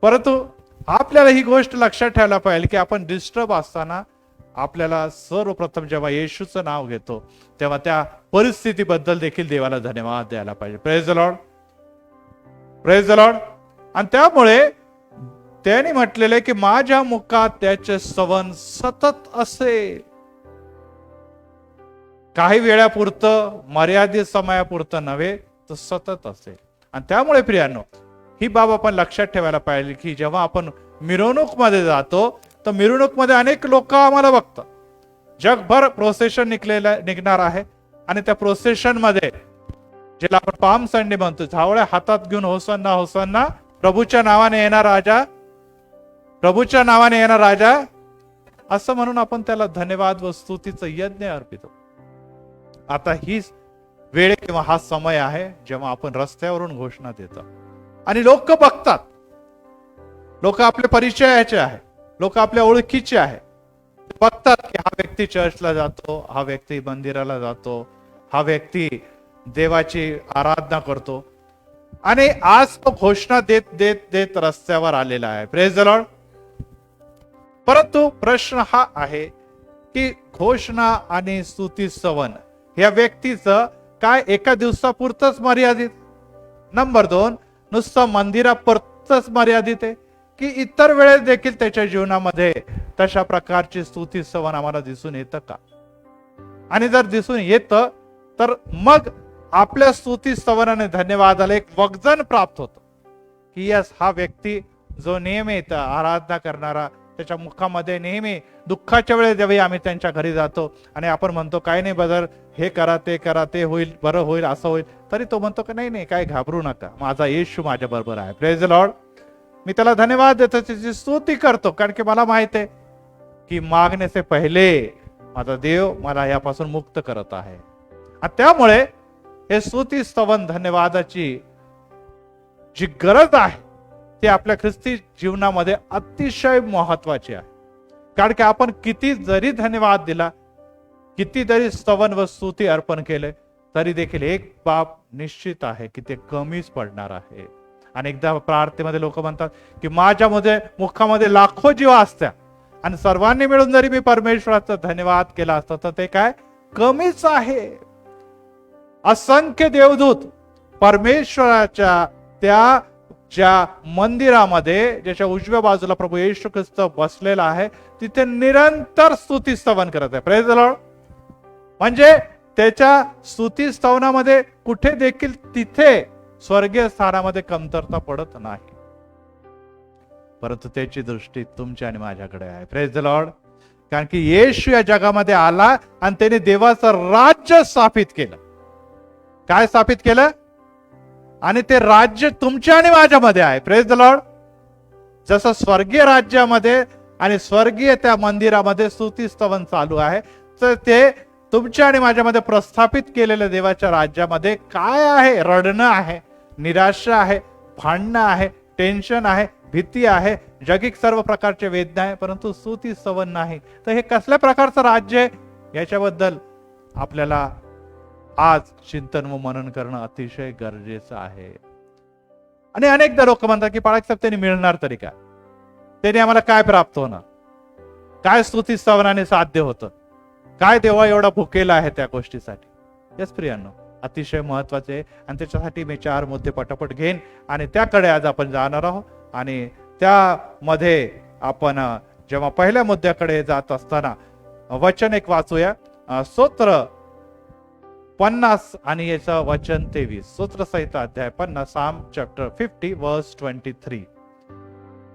परंतु आपल्याला ही गोष्ट लक्षात ठेवायला पाहिजे की आपण डिस्टर्ब असताना आपल्याला सर्वप्रथम जेव्हा येशूचं नाव घेतो तेव्हा त्या परिस्थितीबद्दल देखील देवाला धन्यवाद द्यायला पाहिजे. Praise the Lord, praise the Lord. आणि त्यामुळे त्याने म्हटलेले की माझ्या मुखात त्याचे स्तवन सतत असेल. काही वेळापुरतं, मर्यादित समयापुरतं नव्हे, तर सतत असेल. आणि त्यामुळे प्रियांनो, ही बाब आपण लक्षात ठेवायला पाहिजे की जेव्हा आपण मिरवणूक मध्ये जातो तर मिरवणूक मध्ये अनेक लोक आम्हाला बघतात. जगभर प्रोसेशन निघणार आहे आणि त्या प्रोसेशन मध्ये ज्याला आपण पाम संडे म्हणतो, झावळ्या हातात घेऊन होसन्ना होसन्ना, प्रभूच्या नावाने येणार राजा, प्रभूच्या नावाने येणार राजा, असं म्हणून आपण त्याला धन्यवाद व स्तुतीचं यज्ञ अर्पितो. आता ही वेळ किंवा हा समय आहे जेव्हा आपण रस्त्यावरून घोषणा देतो आणि लोक बघतात. लोक आपले परिचयाचे आहे, लोक आपल्या ओळखीचे आहे, बघतात की हा व्यक्ती चर्चला जातो, हा व्यक्ती मंदिराला जातो, हा व्यक्ती देवाची आराधना करतो. आणि आज तो घोषणा देत देत देत रस्त्यावर आलेला आहे. Praise the Lord. परंतु प्रश्न हा आहे की घोषणा आणि स्तुती स्तवन या व्यक्तीचं काय एका दिवसापुरतच मर्यादित? नंबर 2, नुसतं मंदिरापुरतच मर्यादित आहे की इतर वेळेस देखील त्याच्या जीवनामध्ये तशा प्रकारची स्तुती स्तवन आम्हाला दिसून येतं का? आणि जर दिसून येतं तर मग आपल्या स्तुती स्तवनाने धन्यवादाला एक वजन प्राप्त होतं की यस, हा व्यक्ती जो नेहमी आराधना करणारा, त्याच्या मुखामध्ये नेहमी दुःखाच्या वेळेस जेव्हा आम्ही त्यांच्या घरी जातो आणि आपण म्हणतो काय नाही बदल, हे करा ते करा, ते होईल, बरं होईल, असं होईल, तरी तो म्हणतो की नाही नाही, काय घाबरू नका, माझा येशू माझ्या बरोबर आहे. Praise the Lord. मी त्याला धन्यवाद देतो, त्याची स्तुती करतो, कारण की मला माहित आहे की मागणे से पहिले माझा देव मला यापासून मुक्त करत आहे. आणि त्यामुळे हे स्तुती स्तवन धन्यवादाची जी गरज आहे ती आपल्या ख्रिस्ती जीवनामध्ये अतिशय महत्वाची आहे. कारण की आपण किती जरी धन्यवाद दिला, किती जरी स्तवन व स्तुती अर्पण केले, तरी देखील एक बाब निश्चित आहे की ते कमीच पडणार आहे. अनेकदा प्रार्थनेमध्ये लोक म्हणतात की माझ्यामध्ये मुखामध्ये लाखो जीव असत्या आणि सर्वांनी मिळून जरी मी परमेश्वराचा धन्यवाद केला असता तर ते काय कमीच आहे. असंख्य देवदूत परमेश्वराच्या त्या ज्या मंदिरामध्ये ज्याच्या उजव्या बाजूला प्रभू येशू ख्रिस्त बसलेला आहे तिथे निरंतर स्तुती स्तवन करत आहे. Praise the Lord. म्हणजे त्याच्या स्तुती स्तवनामध्ये कुठे देखील तिथे स्वर्गीय स्थानामध्ये कमतरता पडत नाही, परंतु त्याची दृष्टी तुमच्या आणि माझ्याकडे आहे. Praise the Lord. कारण की येशू या जगामध्ये आला आणि त्याने देवाचं राज्य स्थापित केलं. काय स्थापित केलं? आणि ते राज्य तुमच्या आणि माझ्यामध्ये आहे. Praise the Lord. जसं स्वर्गीय राज्यामध्ये आणि स्वर्गीय त्या मंदिरामध्ये स्तुती स्तवन चालू आहे, तर ते तुमच्या आणि माझ्यामध्ये प्रस्थापित केलेल्या देवाच्या राज्यामध्ये काय आहे? रडणं आहे, निराशा आहे, भांडणं आहे, टेन्शन आहे, भीती आहे, जगिक सर्व प्रकारचे वेदना आहे, परंतु स्तुती स्तवन नाही. तर हे कसल्या प्रकारचं राज्य आहे याच्याबद्दल आपल्याला आज चिंतन व मनन करणं अतिशय गरजेचं आहे. आणि अनेकदा लोक म्हणतात की बाळासाहेब त्यांनी मिळणार तरी काय, त्याने आम्हाला काय प्राप्त होणार, काय स्तुती स्तवनाने साध्य होतं, काय देवा एवढा भुकेला आहे त्या गोष्टीसाठी. यस प्रियांनो, अतिशय महत्वाचे आहे आणि त्याच्यासाठी मी 4 मुद्दे पटापट घेईन आणि त्याकडे आज आपण जाणार आहोत. आणि त्यामध्ये आपण जेव्हा पहिल्या मुद्द्याकडे जात असताना वचन एक वाचूया. स्तोत्र 50 आणि याचं वचन 23. स्तोत्रसंहिता अध्याय 50, साम चॅप्टर 50 वर्स 23.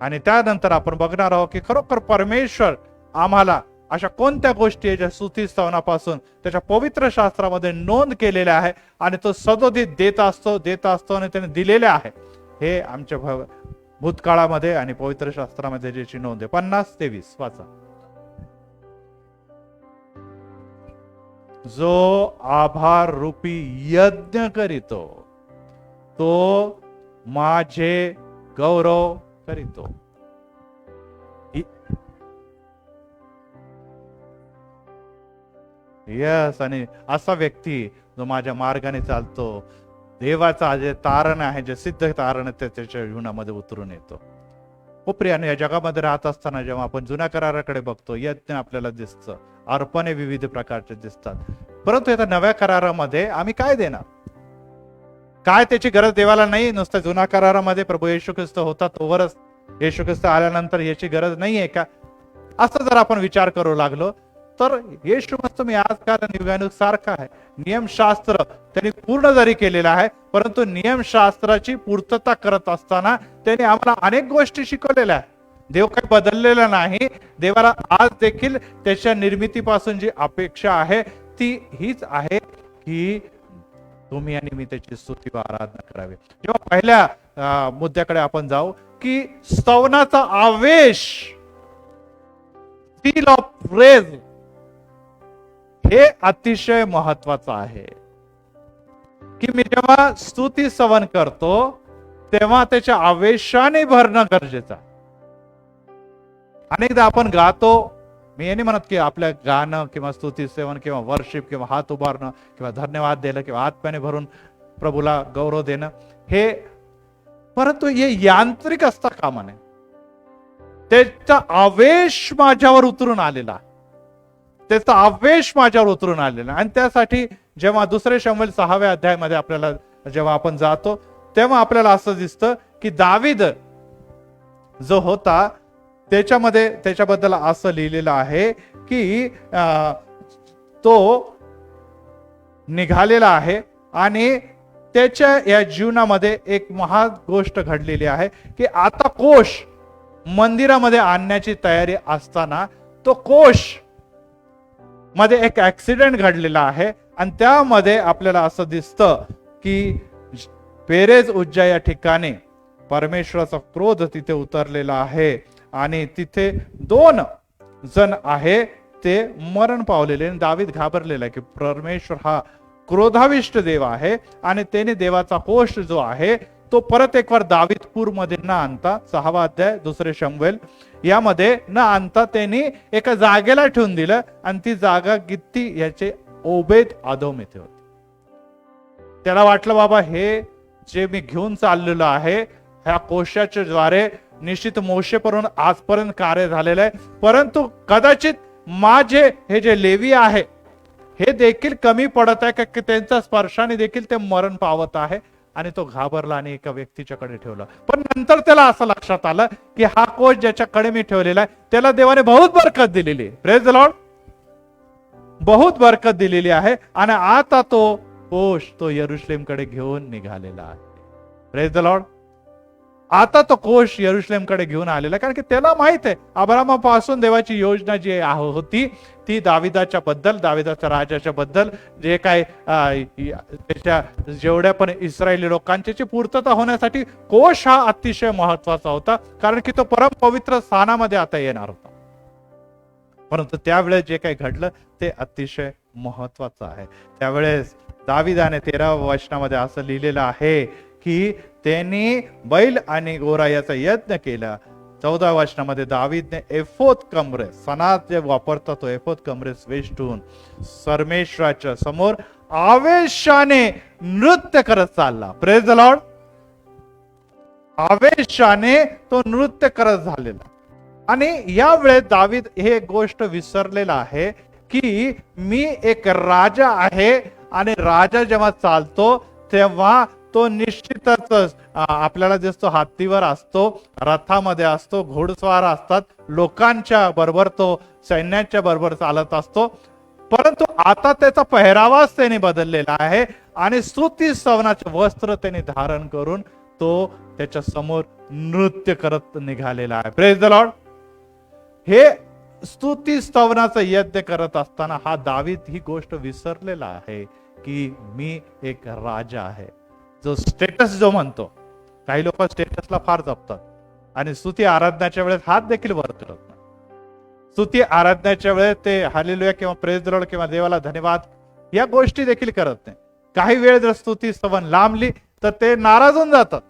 आणि त्यानंतर आपण बघणार आहोत की खरोखर परमेश्वर आम्हाला अशा कोणत्या गोष्टी आहे ज्या स्तुती स्तवनापासून त्याच्या पवित्र शास्त्रामध्ये नोंद केलेल्या आहे आणि तो सदोदित देत असतो आणि त्याने दिलेले आहे. हे आमच्या भूतकाळामध्ये आणि पवित्र शास्त्रामध्ये ज्याची नोंद आहे. 50-23 वाचा. जो आभार रूपी यज्ञ करीतो तो माझे गौरव करीतो. यस. आणि असा व्यक्ती जो माझ्या मार्गाने चालतो, देवाचा जे तारण आहे, जे सिद्ध तारण आहे त्याच्या जीवनामध्ये उतरून येतो. हो प्रियानो, या जगामध्ये राहत असताना जेव्हा आपण जुन्या कराराकडे बघतो, यज्ञ आपल्याला दिसतं, अर्पणे विविध प्रकारचे दिसतात, परंतु आता नव्या करारामध्ये आम्ही काय देणार? काय त्याची गरज देवाला नाही? नुसतं जुन्या करारामध्ये प्रभू येशू ख्रिस्त होता तोवरच येशू ख्रिस्त आल्यानंतर याची गरज नाहीये का? असं जर आपण विचार करू लागलो तर येशू ख्रिस्त मी आजकाल युगानुसारखा आहे. नियमशास्त्र त्यांनी पूर्ण जरी केलेलं आहे, परंतु नियमशास्त्राची पूर्तता करत असताना त्यांनी आम्हाला अनेक गोष्टी शिकवलेल्या आहेत. देव काही बदललेला नाही. देवाला आज देखील त्याच्या निर्मितीपासून जी अपेक्षा आहे ती हीच आहे की तुम्ही आणि मी त्याची स्तुती व आराधना करावी. जेव्हा पहिल्या मुद्द्याकडे आपण जाऊ की स्तवनाचा आवेश, फील ऑफ प्रेज, हे अतिशय महत्वाचं आहे की मी जेव्हा स्तुती स्तवन करतो तेव्हा त्याच्या आवेशाने भरणं गरजेचं आहे. अनेकदा आपण गातो, मी हे नाही म्हणत की आपल्या गाणं किंवा स्तुती सेवन किंवा वर्शिप किंवा हात उभारणं किंवा धन्यवाद देणं किंवा आत्म्याने भरून प्रभूला गौरव देणं हे, परंतु हे यांत्रिक असता कामा नये. त्याचा आवेश माझ्यावर उतरून आलेला, त्याचा आवेश माझ्यावर उतरून आलेला. आणि त्यासाठी जेव्हा दुसरे शमूएल 6व्या अध्यायामध्ये आपल्याला जेव्हा आपण जातो तेव्हा आपल्याला असं दिसतं की दावीद जो होता त्याच्यामध्ये त्याच्याबद्दल असं लिहिलेलं आहे की तो निघालेला आहे आणि त्याच्या या जीवनामध्ये एक महान गोष्ट घडलेली आहे की आता कोष मंदिरामध्ये आणण्याची तयारी असताना तो कोष मध्ये एक ऍक्सिडेंट घडलेला आहे. आणि त्यामध्ये आपल्याला असं दिसतं की पेरेज उज्जा या ठिकाणी परमेश्वराचा क्रोध तिथे उतरलेला आहे आणि तिथे 2 जण आहे ते मरण पावलेले. दावीद घाबरलेला आहे की परमेश्वर हा क्रोधाविष्ट देव आहे आणि त्याने देवाचा कोष जो आहे तो परत एक वार दावीदपूरमध्ये न आणता 6वा अध्याय दुसरे शमूएल यामध्ये न आणता त्यांनी एका जागेला ठेवून दिलं आणि ती जागा गित्ती याचे ओबेद आदोम इथे होते. त्याला वाटलं बाबा हे जे मी घेऊन चाललेलो आहे ह्या कोशाच्या द्वारे निश्चित मोशेपर्यंत आजपर्यंत कार्य झालेलं आहे, परंतु कदाचित माझे हे जे लेवी आहे हे देखील कमी पडत आहे का त्यांच्या स्पर्शाने देखील ते मरण पावत आहे. आणि तो घाबरला आणि एका व्यक्तीच्याकडे ठेवला. पण नंतर त्याला असं लक्षात आलं की हा कोष ज्याच्याकडे मी ठेवलेला आहे त्याला देवाने बहुत बरकत दिलेली आहे. प्रेज द लॉर्ड, बहुत बरकत दिलेली आहे. आणि आता तो कोष तो यरुशलेमकडे घेऊन निघालेला आहे. Praise the Lord. आता तो कोष यरुशलेमकडे घेऊन आलेला, कारण की त्याला माहित आहे अब्रामापासून देवाची योजना जी होती ती दाविदाच्या बद्दल, दाविदाच्या राजाच्या बद्दल जे काय त्याच्या जेवढ्या पण इस्रायली लोकांची पूर्तता होण्यासाठी कोष हा अतिशय महत्वाचा होता, कारण की तो परम पवित्र स्थानामध्ये आता येणार होता. परंतु त्यावेळेस जे काही घडलं ते अतिशय महत्वाचं आहे. त्यावेळेस दाविदाने 13व्या वचनामध्ये असं लिहिलेलं आहे की त्यांनी बैल आणि गोरा याचा यज्ञ केला. 14व्या वचनामध्ये दावीदने एफोद कमरेस, सणात जे वापरतात तो एफोद कमरेस वेष्टून परमेश्वराच्या समोर आवेशाने नृत्य करत चालला. Praise the Lord. आवेशाने तो नृत्य करत झालेला. आणि या वेळेत दावीद हे गोष्ट विसरलेला आहे की मी एक राजा आहे आणि राजा जेव्हा चालतो तेव्हा तो निश्चितच आपल्याला दिसतो हत्तीवर असतो, रथामध्ये असतो, घोडस्वार असतात, लोकांच्या बरोबर तो सैन्याच्या बरोबर चालत असतो. परंतु आता त्याचा पेहरावाच त्याने बदललेला आहे आणि स्तुती स्तवनाचे वस्त्र त्याने धारण करून तो त्याच्या समोर नृत्य करत निघालेला आहे. Praise the Lord. हे स्तुती स्तवनाचा यज्ञ करत असताना हा दावीद ही गोष्ट विसरलेला आहे की मी एक राजा आहे. जो स्टेटस जो म्हणतो, काही लोक स्टेटसला फार जपतात आणि स्तुती आराधनाच्या वेळेस हात देखील वर करत नाही. स्तुती आराधनाच्या वेळेस ते हालेलुया किंवा प्रेज द लॉर्ड किंवा देवाला धन्यवाद या गोष्टी देखील करत नाही. काही वेळ जर स्तुती स्तवन लांबली तर ते नाराज होऊन जातात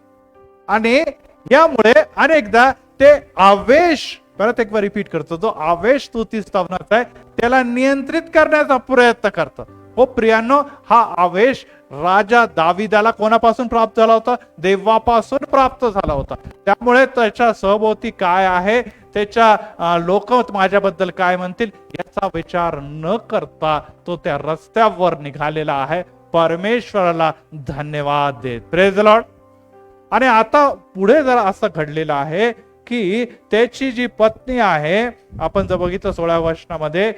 आणि यामुळे अनेकदा ते आवेश, परत एक बार रिपीट करतो, जो आवेश स्तुती स्तवनाचा आहे त्याला नियंत्रित करण्याचा प्रयत्न करतात. हो प्रियांनो, हा आवेश राजा दाविदाला कोणापासून प्राप्त झाला होता? देवापासून प्राप्त झाला होता. त्यामुळे त्याच्या सभोवती काय आहे, त्याच्या लोक माझ्याबद्दल काय म्हणतील याचा विचार न करता तो त्या रस्त्यावर निघालेला आहे, परमेश्वराला धन्यवाद देत. Praise the Lord. आणि आता पुढे जर असं घडलेलं आहे की त्याची जी पत्नी आहे, आपण जर बघितलं 16व्या वचनामध्ये,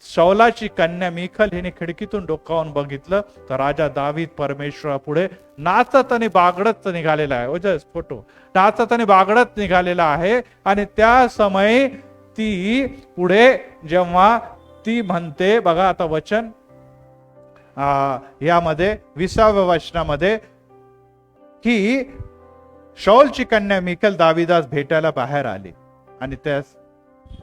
शौलाची कन्या मिखल हिने खिडकीतून डोकावून बघितलं तर राजा दावीद परमेश्वरा पुढे नाचत आणि बागडत निघालेला आहे. ओजस फोटो नाचत आणि बागडत निघालेला आहे. आणि त्या समयी ती पुढे जेव्हा ती म्हणते, बघा आता वचन यामध्ये 20व्या वचनामध्ये, की शौलची कन्या मिखल दाविदास भेटायला बाहेर आली आणि त्यास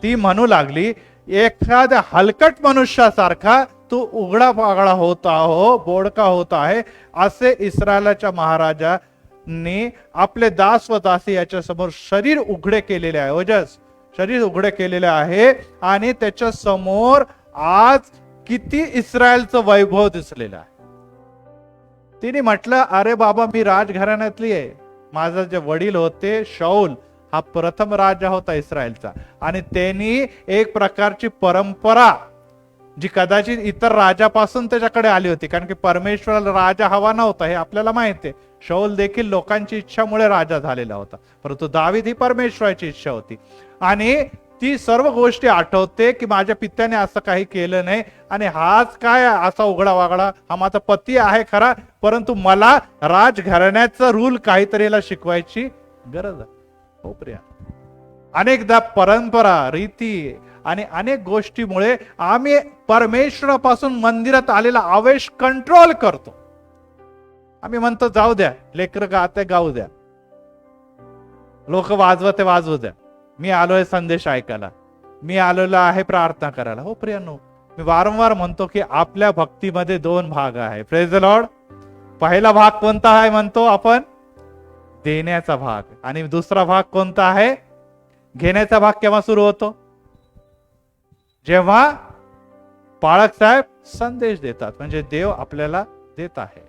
ती म्हणू लागली, एखाद्या हलकट मनुष्यासारखा तू उघडा पागळा होत आहो, बोडका होत आहे, असे इस्रायलाच्या महाराजांनी आपले दास व दासी याच्या समोर शरीर उघडे केलेले आहे. ओजस शरीर उघडे केलेले आहे. आणि त्याच्या समोर आज किती इस्रायलचं वैभव दिसलेलं आहे. तिने म्हटलं, अरे बाबा, मी राजघराण्यातली आहे. माझा जे वडील होते शौल हा प्रथम राजा होता इस्रायलचा, आणि त्यांनी एक प्रकारची परंपरा जी कदाचित इतर राजापासून त्याच्याकडे आली होती, कारण की परमेश्वराला राजा हवा नव्हता हे आपल्याला माहिती आहे. शौल देखील लोकांची इच्छामुळे राजा झालेला होता, परंतु दावीद ही परमेश्वराची इच्छा होती. आणि ती सर्व गोष्टी आठवते की माझ्या पित्याने असं काही केलं नाही, आणि हाच काय असा उघडा वागडा, हा माझा पती आहे खरा, परंतु मला राजघराण्याचा रूल काहीतरी याला शिकवायची गरज आहे. हो प्रिया, अनेकदा परंपरा, रीती आणि अनेक गोष्टीमुळे आम्ही परमेश्वरापासून मंदिरात आलेला आवेश कंट्रोल करतो. आम्ही म्हणतो जाऊ द्या, लेकर गाते गाऊ द्या, लोक वाजवते वाजवू द्या, मी आलोय संदेश ऐकायला, मी आलेलो आहे प्रार्थना करायला. हो प्रियांनो, मी वारंवार म्हणतो की आपल्या भक्तीमध्ये 2 भाग आहे. Praise the Lord. पहिला भाग कोणता आहे म्हणतो आपण? देण्याचा भाग. आणि दुसरा भाग कोणता आहे? घेण्याचा भाग. केव्हा सुरू होतो? जेव्हा पाळक साहेब संदेश देतात, म्हणजे देव आपल्याला देत आहे,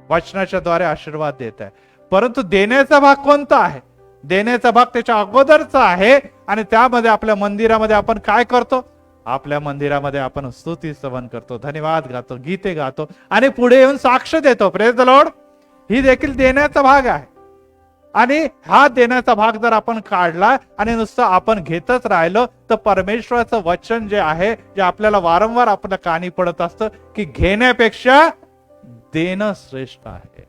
वचनाच्या द्वारे आशीर्वाद देत आहे. परंतु देण्याचा भाग कोणता आहे? देण्याचा भाग त्याच्या अगोदरचा आहे. आणि त्यामध्ये आपल्या मंदिरामध्ये आपण काय करतो? आपल्या मंदिरामध्ये आपण स्तुती स्तवन करतो, धन्यवाद गातो, गीते गातो आणि पुढे येऊन साक्ष देतो. Praise the lord. ही देखील देण्याचा भाग आहे. आणि हा देण्याचा भाग जर आपण काढला आणि नुसतं आपण घेतच राहिलो तर परमेश्वराचं वचन जे आहे, जे आपल्याला वारंवार आपल्या कानी पडत असतं की घेण्यापेक्षा देणं श्रेष्ठ आहे.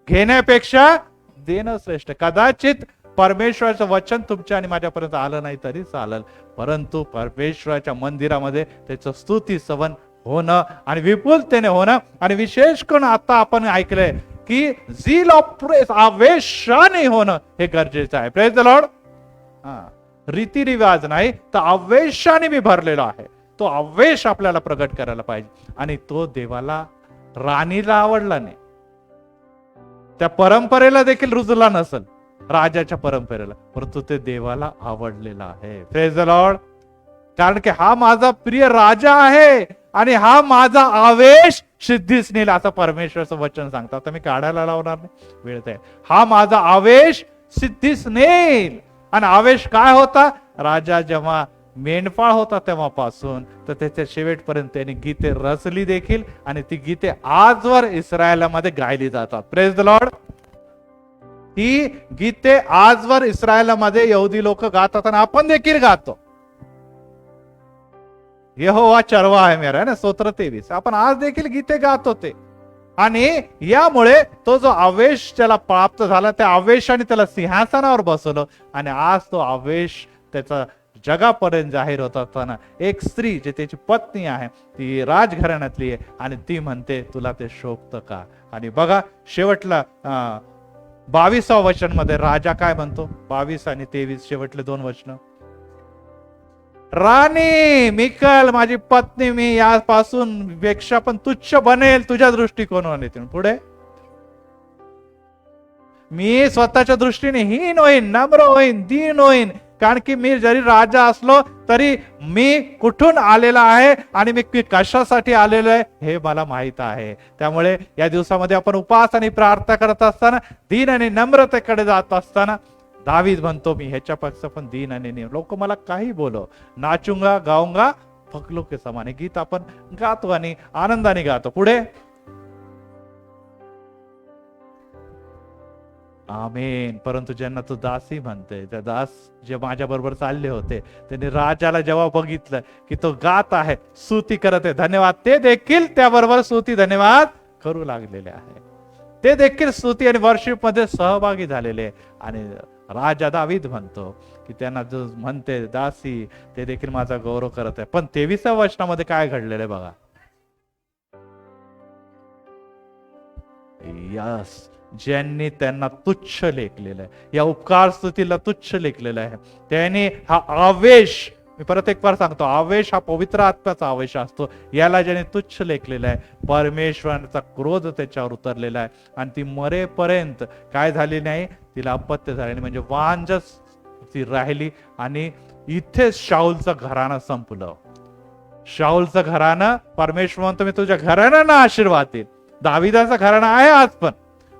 घेण्यापेक्षा देणं श्रेष्ठ. कदाचित परमेश्वराचं वचन तुमच्या आणि माझ्यापर्यंत आलं नाही तरी चालेल, परंतु परमेश्वराच्या मंदिरामध्ये त्याचं स्तुती स्तवन होणं आणि विपुलतेने होणं, आणि विशेष करून आता आपण ऐकलंय की झील ऑफ प्रेस, आवेशाने होणं हे गरजेचं आहे. Praise the Lord. रीतिरिवाज नाही तर आवेशाने मी भरलेला आहे. तो आवेश आपल्याला प्रगट करायला पाहिजे. आणि तो देवाला, राणीला आवडला नाही, त्या परंपरेला देखील रुजला नसेल, राजाच्या परंपरेला, परंतु ते देवाला आवडलेला आहे. Praise the Lord. कारण की हा माझा प्रिय राजा आहे आणि हा माझा आवेश सिद्धीस नेल, असं परमेश्वराचं वचन सांगतं. आता मी काढायला लावणार नाही, वेळ आहे. हा माझा आवेश सिद्धीस नेल. आणि आवेश काय होता? राजा जेव्हा मेंढपाळ होता तेव्हापासून तर त्याच्या शेवटपर्यंत त्यांनी गीते रचली देखील, आणि ती गीते आजवर इस्रायलामध्ये गायली जातात. Praise the lord. ही गीते आजवर इस्रायलामध्ये यहुदी लोक गातात आणि आपण देखील गातो. यहोवा चरवा आहे मेरा ना, स्तोत्र 23. आपण आज देखील गीते गात होते. आणि यामुळे तो जो आवेश त्याला प्राप्त झाला, त्या आवेशाने त्याला सिंहासनावर बसवलं, आणि आज तो आवेश त्याचा जगापर्यंत जाहीर होत असताना एक स्त्री जी त्याची पत्नी आहे, ती राजघराण्यातली आहे, आणि ती म्हणते तुला ते शोभतं का? आणि बघा शेवटला 22व्या वचन मध्ये राजा काय म्हणतो? 22 आणि 23 शेवटले 2 वचन. राणी मिकल माझी पत्नी मी यापासून पेक्षा पण तुच्छ बनेल तुझ्या दृष्टिकोनाने. पुढे मी स्वतःच्या दृष्टीने हीन होईन, नम्र होईन, दीन होईन, कारण की मी जरी राजा असलो तरी मी कुठून आलेला आहे आणि मी कशासाठी आलेलो आहे हे मला माहित आहे. त्यामुळे या दिवसामध्ये आपण उपवास आणि प्रार्थना करत असताना, दीन आणि नम्रतेकडे जात असताना दावीद म्हणतो, मी ह्याच्यापेक्षा पण दीन आणि लोक मला काही बोलो, नाचूंगा गाऊंगा फकलो के समान. हे गीत आपण गातो आणि आनंदाने गातो. पुढे आमेन. परंतु ज्यांना तू दासी म्हणते, त्या दास जे माझ्या बरोबर चालले होते, त्यांनी राजाला जेव्हा बघितलं की तो गात आहे, स्तुती करत आहे, धन्यवाद, ते देखील त्याबरोबर स्तुती धन्यवाद करू लागलेले आहे. ते देखील स्तुती आणि वर्शिप मध्ये सहभागी झालेले. आणि राजा दावीद म्हणतो की त्यांना जो म्हणते दासी, ते देखील माझा गौरव करत आहे. पण 23व्या वचनामध्ये काय घडलेलं आहे बघा. यस, ज्यांनी त्यांना तुच्छ लेखलेलं आहे, या उपकार स्तुतीला तुच्छ लेखलेलं आहे, त्यांनी हा आवेश, मी परत एक बार सांगतो, आवेश हा पवित्र आत्म्याचा आवेश असतो, याला ज्याने तुच्छ लेखलेला आहे, परमेश्वराचा क्रोध त्याच्यावर उतरलेला आहे. आणि ती मरेपर्यंत काय झाली नाही, तिला अपत्य झाले नाही, म्हणजे वांजच ती राहिली. आणि इथेच शाऊलचं घराणं संपलं. शाऊलचं घराणं, परमेश्वर म्हणतो मी तुझ्या घराण्यानं आशीर्वाद देईल. दाविदाचं घराणं आहे आज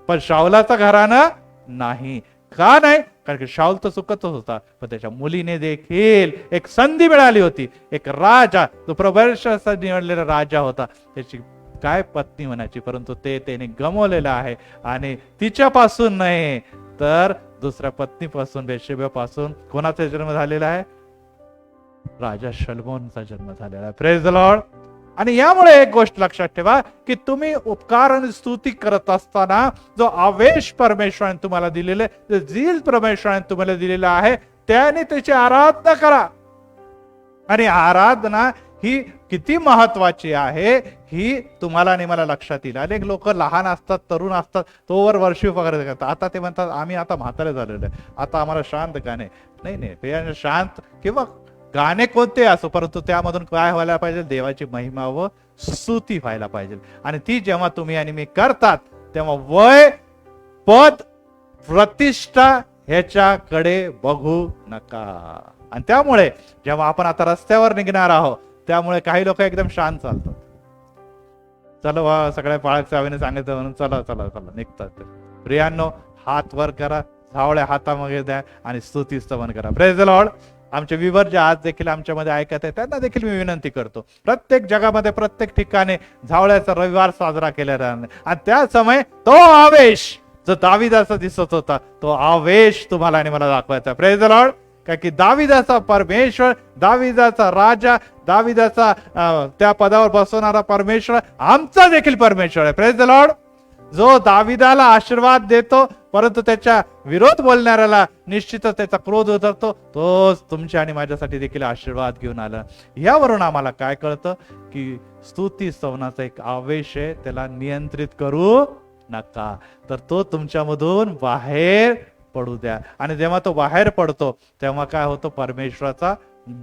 पण शाऊलाचं घराणं नाही. का नाही? कारण की शाऊल तर चुकतच होता, पण त्याच्या मुलीने देखील एक संधी मिळाली होती. एक राजा, तो परमेश्वराचा निवडलेला राजा होता, त्याची काय पत्नी म्हणायची, परंतु त्याने गमावलेलं आहे. आणि तिच्यापासून नाही तर दुसऱ्या पत्नीपासून, बेशेबापासून कोणाचा जन्म झालेला आहे? राजा शलोमोनचा जन्म झालेला आहे. Praise the Lord. आणि यामुळे एक गोष्ट लक्षात ठेवा की तुम्ही उपकार आणि स्तुती करत असताना जो आवेश परमेश्वराने तुम्हाला दिलेले, जो झील परमेश्वराने तुम्हाला दिलेला आहे, त्याने त्याची आराधना करा. आणि आराधना ही किती महत्वाची आहे ही तुम्हाला आणि मला लक्षात येईल. अनेक लोक लहान असतात, तरुण असतात, तोवर वर्षिप वगैरे करतात. आता ते म्हणतात आम्ही आता म्हातारे झालेलो आहे, आता आम्हाला शांत गाणे. नाही, ते शांत किंवा गाणे कोणते असो, परंतु त्यामधून काय व्हायला पाहिजे? देवाची महिमा व स्तुती व्हायला पाहिजे. आणि ती जेव्हा तुम्ही आणि मी करतात, तेव्हा वय, पद, प्रतिष्ठा ह्याच्याकडे बघू नका. आणि त्यामुळे जेव्हा आपण आता रस्त्यावर निघणार आहोत, त्यामुळे काही लोक एकदम शांत चालतात. चला सगळ्या पाळक चावीने सांगितलं म्हणून चला निघतात. प्रियांनो, हात वर करा, झावळ्या हातामध्ये द्या आणि स्तुती स्तवन करा. Praise the Lord. आमचे विवर जे आज देखील आमच्यामध्ये ऐकत आहे, त्यांना देखील मी विनंती करतो, प्रत्येक जगामध्ये प्रत्येक ठिकाणी झावळ्याचा रविवार साजरा केला जाणार. आणि त्या समय तो आवेश जो दाविदाचा दिसत होता, तो आवेश तुम्हाला आणि मला दाखवायचा. Praise the Lord. का की दाविदाचा परमेश्वर, दाविदाचा राजा, दाविदाचा त्या पदावर बसवणारा परमेश्वर आमचा देखील परमेश्वर आहे. Praise the Lord. जो दाविदाला आशीर्वाद देतो, परंतु त्याच्या विरोध बोलणाऱ्याला निश्चितच त्याचा क्रोध उतरतो, तोच तुमच्या आणि माझ्यासाठी देखील आशीर्वाद घेऊन आला. यावरून आम्हाला काय कळतं की स्तुती स्तवनाचा एक आवेश आहे, त्याला नियंत्रित करू नका, तर तो तुमच्यामधून बाहेर पडू द्या. आणि जेव्हा तो बाहेर पडतो तेव्हा काय होतं? परमेश्वराचा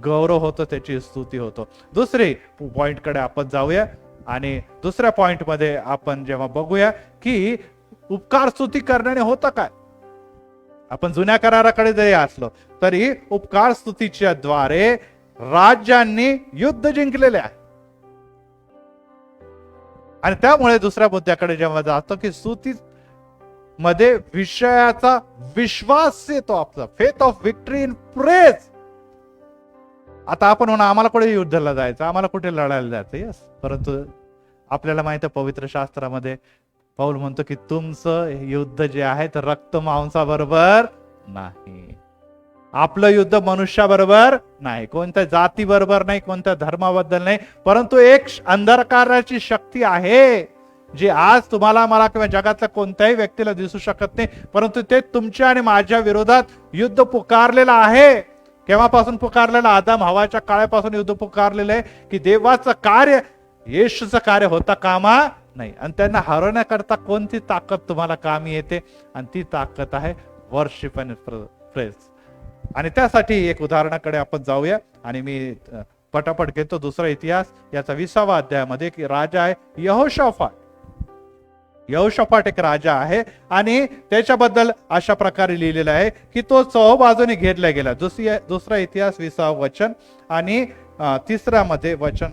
गौरव होतो, त्याची स्तुती होतो. दुसरी पॉइंट कडे आपण जाऊया. आणि दुसऱ्या पॉइंट मध्ये आपण जेव्हा बघूया की उपकार स्तुती करण्याने होतं काय. आपण जुन्या कराराकडे जरी असलो तरी उपकार स्तुतीच्या द्वारे राज्यांनी युद्ध जिंकलेले आहे. आणि त्यामुळे दुसऱ्या मुद्द्याकडे जेव्हा जातो की स्तुती मध्ये विषयाचा विश्वास येतो, आपला faith of victory in praise. आता आपण म्हणून आम्हाला कुठे युद्धाला जायचं, आम्हाला कुठे लढायला जायचं, यस, परंतु आपल्याला माहिती आहे पवित्र शास्त्रामध्ये पौल म्हणतो की तुमचं युद्ध जे आहे तर रक्त मांसाबरोबर नाही. आपलं युद्ध मनुष्याबरोबर नाही, कोणत्या जातीबरोबर नाही, कोणत्या धर्माबद्दल नाही, परंतु एक अंधकाराची शक्ती आहे जी आज तुम्हाला, मला किंवा जगातल्या कोणत्याही व्यक्तीला दिसू शकत नाही, परंतु ते तुमच्या आणि माझ्या विरोधात युद्ध पुकारलेलं आहे. केव्हापासून पुकारलेलं? आदम हवाच्या काळापासून युद्ध पुकारलेलं आहे की देवाचं कार्य, येशूचं कार्य होता कामा नाही. आणि त्यांना हरवण्याकरता कोणती ताकद तुम्हाला कामी येते? आणि ती ताकद आहे वर्शिप अँड प्रेज. आणि त्यासाठी एक उदाहरणाकडे आपण जाऊया. आणि मी पटापट घेतो दुसरा इतिहास याचा 20वा अध्यायामध्ये की राजा आहे यहोशाफाट. यहोशापाट एक राजा आहे आणि त्याच्याबद्दल अशा प्रकारे लिहिलेलं आहे की तो चौबाजूने घेरला गेला. दुसरा इतिहास 20 वचन आणि तिसऱ्यामध्ये वचन,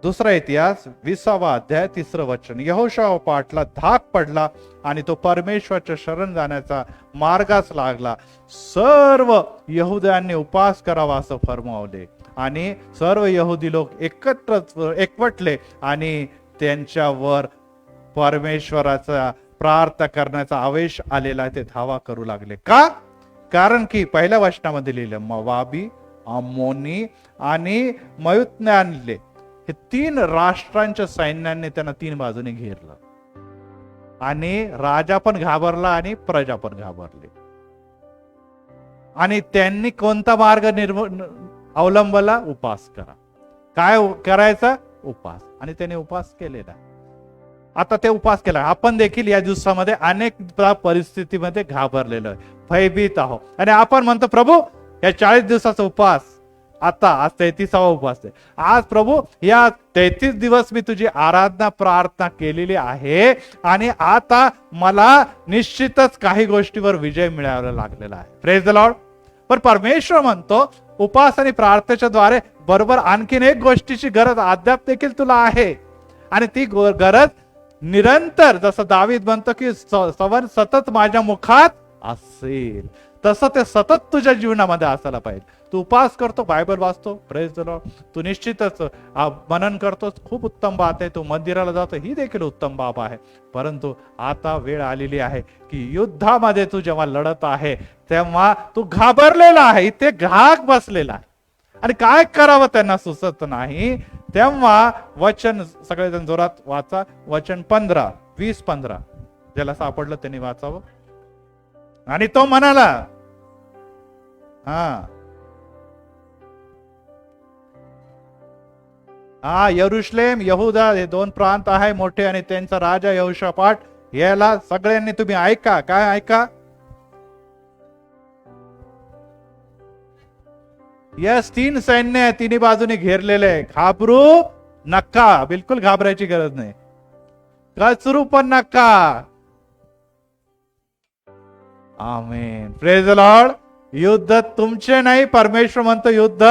दुसरा इतिहास 20 अध्याय 3 वचन. यहोशापाटला धाक पडला आणि तो परमेश्वरच्या शरण जाण्याचा मार्गास लागला. सर्व यहुद्यांनी उपवास करावा असं फरमावले आणि सर्व यहुदी लोक एकवटले आणि त्यांच्यावर परमेश्वराचा प्रार्थना करण्याचा आवेश आलेला ते धावा करू लागले. का? कारण की पहिल्या वचनामध्ये लिहिलं मोवाबी, अम्मोनी आणि मयुतने आणले. हे 3 राष्ट्रांच्या सैन्याने त्यांना 3 बाजूने घेरलं आणि राजा पण घाबरला आणि प्रजा पण घाबरली. आणि त्यांनी कोणता मार्ग अवलंबला? उपास करा. काय करायचा? उपास. आणि त्यांनी उपास केलेला. आता ते उपास केला. आपण देखील या दिवसामध्ये अनेक परिस्थितीमध्ये घाबरलेलो आहे, भयभीत आहोत आणि आपण म्हणतो प्रभू या 40 दिवसाचा उपास, आता आज 33वा उपवास आहे. आज प्रभू या 33 दिवस मी तुझी आराधना प्रार्थना केलेली आहे आणि आता मला निश्चितच काही गोष्टीवर विजय मिळायला लागलेला आहे. Praise the Lord. पण परमेश्वर म्हणतो उपास आणि प्रार्थनेच्या द्वारे बरोबर आणखीन एक गोष्टीची गरज अद्याप देखील तुला आहे आणि ती गरज निरंतर, जसं दावीद म्हणतो की सवन सतत माझ्या मुखात असेल, तसं ते सतत तुझ्या जीवनामध्ये असायला पाहिजे. तू उपास करतो, बायबल वाचतो, प्रेज द लॉर्ड, तू निश्चितच मनन करतोस, खूप उत्तम बात आहे. तू मंदिराला जातो, ही देखील उत्तम बाब आहे. परंतु आता वेळ आलेली आहे की युद्धामध्ये तू जेव्हा लढत आहे तेव्हा तू घाबरलेला आहे, इथे घाक बसलेला आहे आणि काय करावं त्यांना सुचत नाही. तेव्हा वचन सगळेजण जोरात वाचा. वचन 15, 20-15 ज्याला सापडलं त्यांनी वाचावं. आणि तो म्हणाला, यरुशलेम यहुदा हे 2 प्रांत आहे मोठे आणि त्यांचा राजा यहोशापाट. याला सगळ्यांनी तुम्ही ऐका. काय ऐका? यस, 3 सैन्य आहे, 3 बाजूने घेरलेले. घाबरू नका, बिलकुल घाबरायची गरज नाही. कचरू पण नका. आमेन. Praise the lord. युद्ध तुमचे नाही, परमेश्वर म्हणतो युद्ध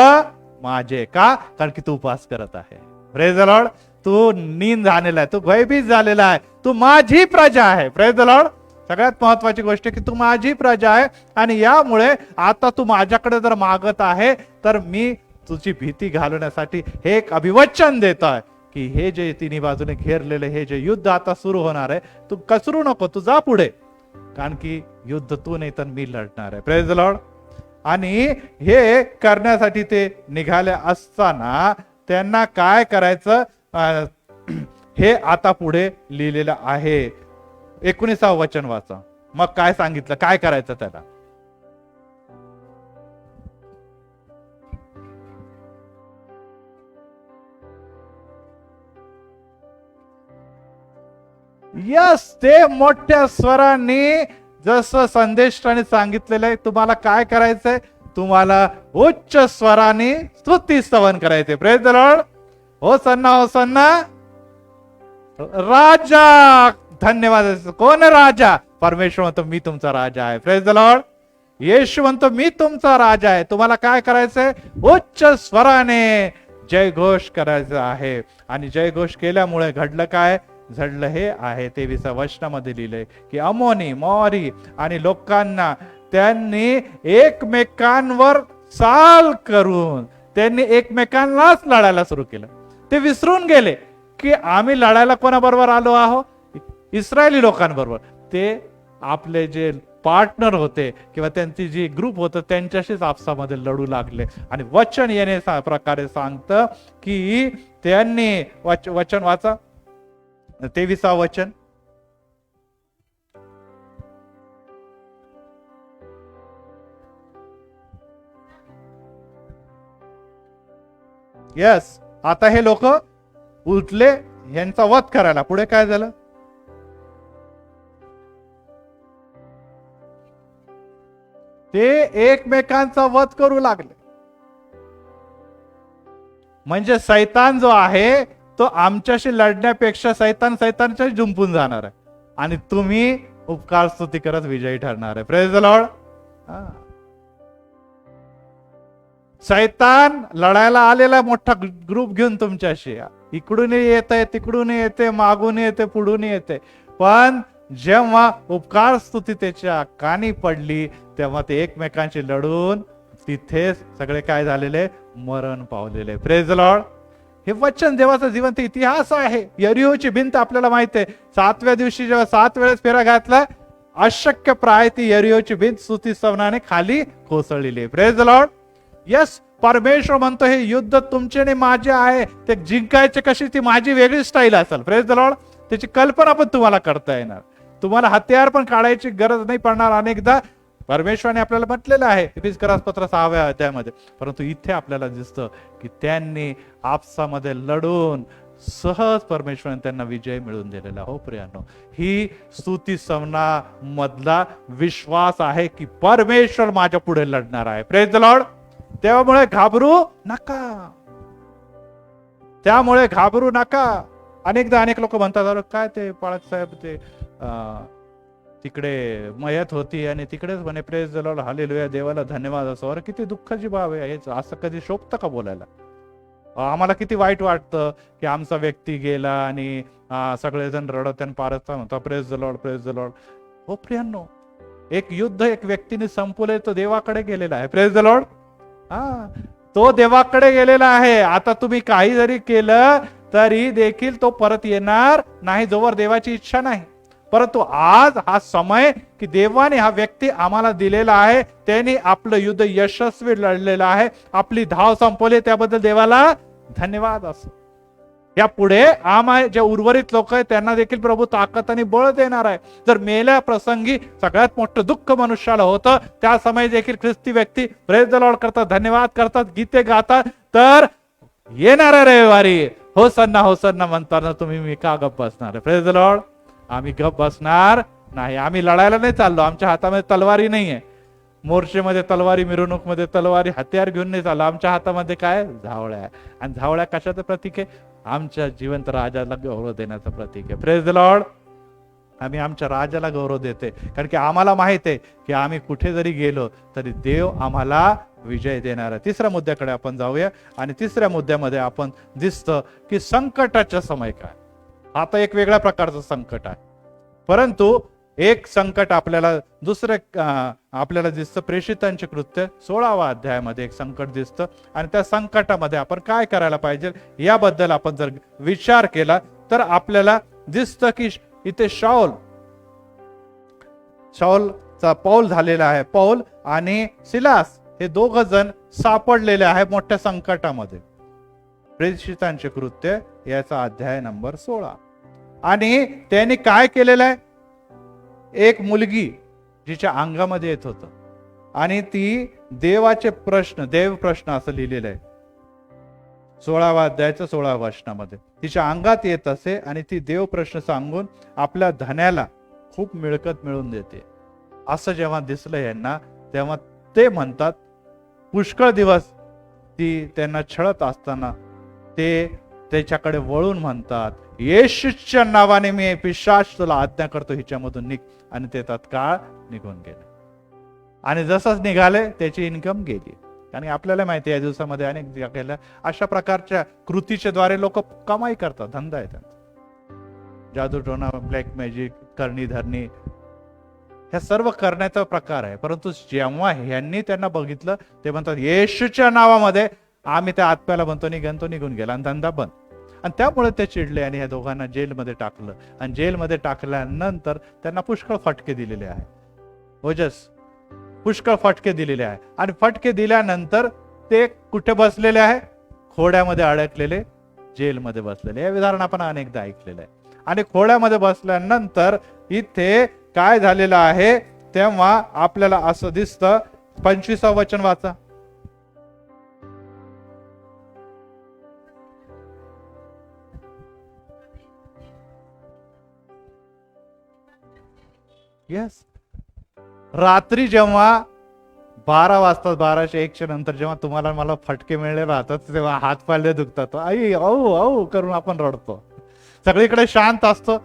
माझे. का? कारण की तू उपवास करत आहे. Praise the Lord. तू नींद झालेला आहे, तू भयभीत झालेला आहे, तू माझी प्रजा आहे. Praise the Lord. सगळ्यात महत्वाची गोष्ट की तू माझी प्रजा आहे आणि यामुळे आता तू माझ्याकडे जर मागत आहे तर मी तुझी भीती घालवण्यासाठी हे एक अभिवचन देत आहे की हे जे 3 बाजूने घेरलेले हे जे युद्ध आता सुरू होणार आहे, तू कचरू नको, तू जा पुढे, कारण की युद्ध तू नाही तर मी लढणार आहे. Praise the Lord. आणि हे करण्यासाठी ते निघाले असताना त्यांना काय करायचं हे आता पुढे लिहिलेलं आहे. 19वा वचन वाचा. मग काय सांगितलं, काय करायचं त्याला? यस, ते मोठ्या स्वरांनी जसं संदेशाने सांगितलेलं आहे, तुम्हाला काय करायचंय? तुम्हाला उच्च स्वराने स्तुती स्तवन करायचे. Praise the lord. होसन्ना होसन्ना. राजा, धन्यवाद. कोण राजा? परमेश्वर म्हणतो मी तुमचा राजा आहे. Praise the Lord. येशू म्हणतो मी तुमचा राजा आहे. तुम्हाला काय करायचंय? उच्च स्वराने जय घोष करायचं आहे. आणि जय घोष केल्यामुळे घडलं काय? घडलं हे आहे 23व्या वचनामध्ये लिहिलंय की अमोनी, मोरी आणि लोकांना त्यांनी एकमेकांवर चाल करून त्यांनी एकमेकांनाच लढायला सुरू केलं. ते विसरून गेले की आम्ही लढायला कोणाबरोबर आलो आहोत? इस्रायली लोकांबरोबर. ते आपले जे पार्टनर होते किंवा त्यांची जी ग्रुप होतं त्यांच्याशीच आपसामध्ये लढू लागले. आणि वचन येणे प्रकारे सांगतं की त्यांनी वचन वाचा 23वा वचन. यस, आता हे लोक उठले यांचा वध करायला. पुढे काय झालं? ते एकमेकांचा वध करू लागले. म्हणजे सैतान जो आहे तो आमच्याशी लढण्यापेक्षा सैतानच्या जुंपून जाणार आहे आणि तुम्ही उपकार स्तुती करत विजयी ठरणार आहे. Praise the Lord. सैतान लढायला आलेला मोठा ग्रुप घेऊन तुमच्याशी, इकडून येते तिकडून येते मागून येते पुढून येते, पण जेव्हा उपकार स्तुती त्याच्या कानी पडली तेव्हा ते एकमेकांशी लढून तिथे सगळे काय झालेले, मरण पावलेले. Praise the Lord. हे वचन देवाचा जिवंत इतिहास आहे. यरीहोची भिंत आपल्याला माहिती आहे, 7व्या दिवशी जेव्हा 7 वेळेस फेरा घातला, अशक्य प्राय ती यरीहोची भिंत स्तुती स्तवनाने खाली कोसळलेली. Praise the lord. यस, परमेश्वर म्हणतो हे युद्ध तुमचे आणि माझे आहे, ते जिंकायचे कशी ती माझी वेगळी स्टाईल असेल. Praise the Lord. त्याची कल्पना पण तुम्हाला करता येणार, तुम्हाला हत्यार पण काढायची गरज नाही पडणार. अनेकदा परमेश्वराने आपल्याला म्हटलेलं आहे इफिसियन्स पत्र 6व्या अध्यायामध्ये, परंतु इथे आपल्याला दिसतं की त्यांनी आपसामध्ये लढून सहज परमेश्वराने त्यांना विजय मिळवून दिलेला. हो प्रियानो, ही स्तुती स्तवना मधला विश्वास आहे की परमेश्वर माझ्या पुढे लढणार आहे. Praise the Lord. त्यामुळे घाबरू नका, त्यामुळे घाबरू नका. अनेकदा अनेक लोक म्हणतात काय ते पाळक साहेब ते तिकडे मयत होती आणि तिकडेच म्हणे प्रेज द लॉर्ड हालेलुया देवाला धन्यवाद असो. अरे किती दुःखाची बाब आहे, हेच असं कधी शोभतं का बोलायला? आम्हाला किती वाईट वाटतं की आमचा व्यक्ती गेला आणि सगळेजण रडत आणि पारत म्हणतात praise the Lord praise the Lord. हो प्रियांनो, एक युद्ध एक व्यक्तीने संपवलंय, तो देवाकडे गेलेला आहे. Praise the Lord. तो देवाकडे गेलेला आहे. आता तुम्ही काही जरी केलं तरी देखील तो परत येणार नाही जोवर देवाची इच्छा नाही. परंतु आज हा समय की देवाने हा व्यक्ती आम्हाला दिलेला आहे, त्यांनी आपलं युद्ध यशस्वी लढलेलं आहे, आपली धाव संपवली, त्याबद्दल देवाला धन्यवाद असो. या पुढे जे उर्वरित लोक आहेत त्यांना देखील प्रभू ताकद आणि बळ देणार आहे. जर मेल्या प्रसंगी सगळ्यात मोठं दुःख मनुष्याला होतं, त्या समय देखील ख्रिस्ती व्यक्ती प्रेज द लॉर्ड करतात, धन्यवाद करतात, गीते गातात, तर येणाऱ्या रविवारी होसन्ना म्हणताना तुम्ही मी का गप्प बसणार? Praise the Lord. आम्ही गप्प बसणार नाही. आम्ही लढायला नाही चाललो, आमच्या हातामध्ये तलवारी नाहीये, मोर्चेमध्ये तलवारी, मिरवणूकमध्ये तलवारी, हत्यार घेऊन नाही चाललो. आमच्या हातामध्ये काय? झावळ्या आहे. आणि झावळ्या कशाचं प्रतीक आहे? आमच्या जिवंत राजाला गौरव देण्याचं प्रतीक आहे. Praise the Lord. आम्ही आमच्या राजाला गौरव देते, कारण की आम्हाला माहित आहे की आम्ही कुठे जरी गेलो तरी देव आम्हाला विजय देणार आहे. तिसऱ्या मुद्द्याकडे आपण जाऊया, आणि तिसऱ्या मुद्द्यामध्ये आपण दिसतं की संकटाचा समय काय. आता एक वेगळ्या प्रकारचं संकट आहे, परंतु एक संकट आपल्याला आपल्याला दिसतं प्रेषितांचे कृत्य 16व्या अध्यायामध्ये एक संकट दिसतं, आणि त्या संकटामध्ये आपण काय करायला पाहिजे याबद्दल आपण जर विचार केला तर आपल्याला दिसतं की इथे शाऊलचा पौल झालेला आहे. पौल आणि सिलास हे दोघ जण सापडलेले आहे मोठ्या संकटामध्ये. प्रेषितांचे कृत्य याचा अध्याय नंबर 16. आणि त्यांनी काय केलेलं आहे, एक मुलगी जिच्या अंगामध्ये येत होतं, आणि ती देवाचे प्रश्न, देव प्रश्न असं लिहिलेलं आहे 16व्या अध्यायाच्या 16व्या वचनामध्ये. तिच्या अंगात येत असे आणि ती देव प्रश्न सांगून आपल्या धन्याला खूप मिळकत मिळवून देते. असं जेव्हा दिसलं यांना, तेव्हा ते म्हणतात पुष्कळ दिवस ती त्यांना छळत असताना ते त्याच्याकडे वळून म्हणतात येशूच्या नावाने मी पिशाच तुला आज्ञा करतो, हिच्यामधून निघ. आणि ते तत्काळ निघून गेले. आणि जसंच निघाले त्याची इन्कम गेली. आणि आपल्याला माहिती आहे या दिवसामध्ये अनेक गेल्या अशा प्रकारच्या कृतीच्या द्वारे लोक कमाई करतात, धंदा आहे त्यांचा. जादू टोना, ब्लॅक मॅजिक, करणी धरणी, ह्या सर्व करण्याचा प्रकार आहे. परंतु जेव्हा ह्यांनी त्यांना बघितलं ते म्हणतात येशूच्या नावामध्ये आम्ही त्या आत्म्याला म्हणतो निघून गेला, आणि धंदा बंद. आणि त्यामुळे ते चिडले आणि ह्या दोघांना जेलमध्ये टाकलं. आणि जेलमध्ये टाकल्यानंतर त्यांना पुष्कळ फटके दिलेले आहे. पुष्कळ फटके दिलेले आहे. आणि फटके दिल्यानंतर ते कुठे बसलेले आहे? खोड्यामध्ये अडकलेले, जेलमध्ये बसलेले. हे उदाहरण आपण अनेकदा ऐकलेलं आहे. आणि खोड्यामध्ये बसल्यानंतर इथे काय झालेलं आहे, तेव्हा आपल्याला असं दिसतं. 25वं वचन वाचा. रात्री जेव्हा 12 वाजता 12:01 नंतर जेव्हा तुम्हाला मला फटके मिळले राहतात तेव्हा हात पाय दुखतात, आई औ औ करून आपण रडतो. सगळीकडे शांत असतो,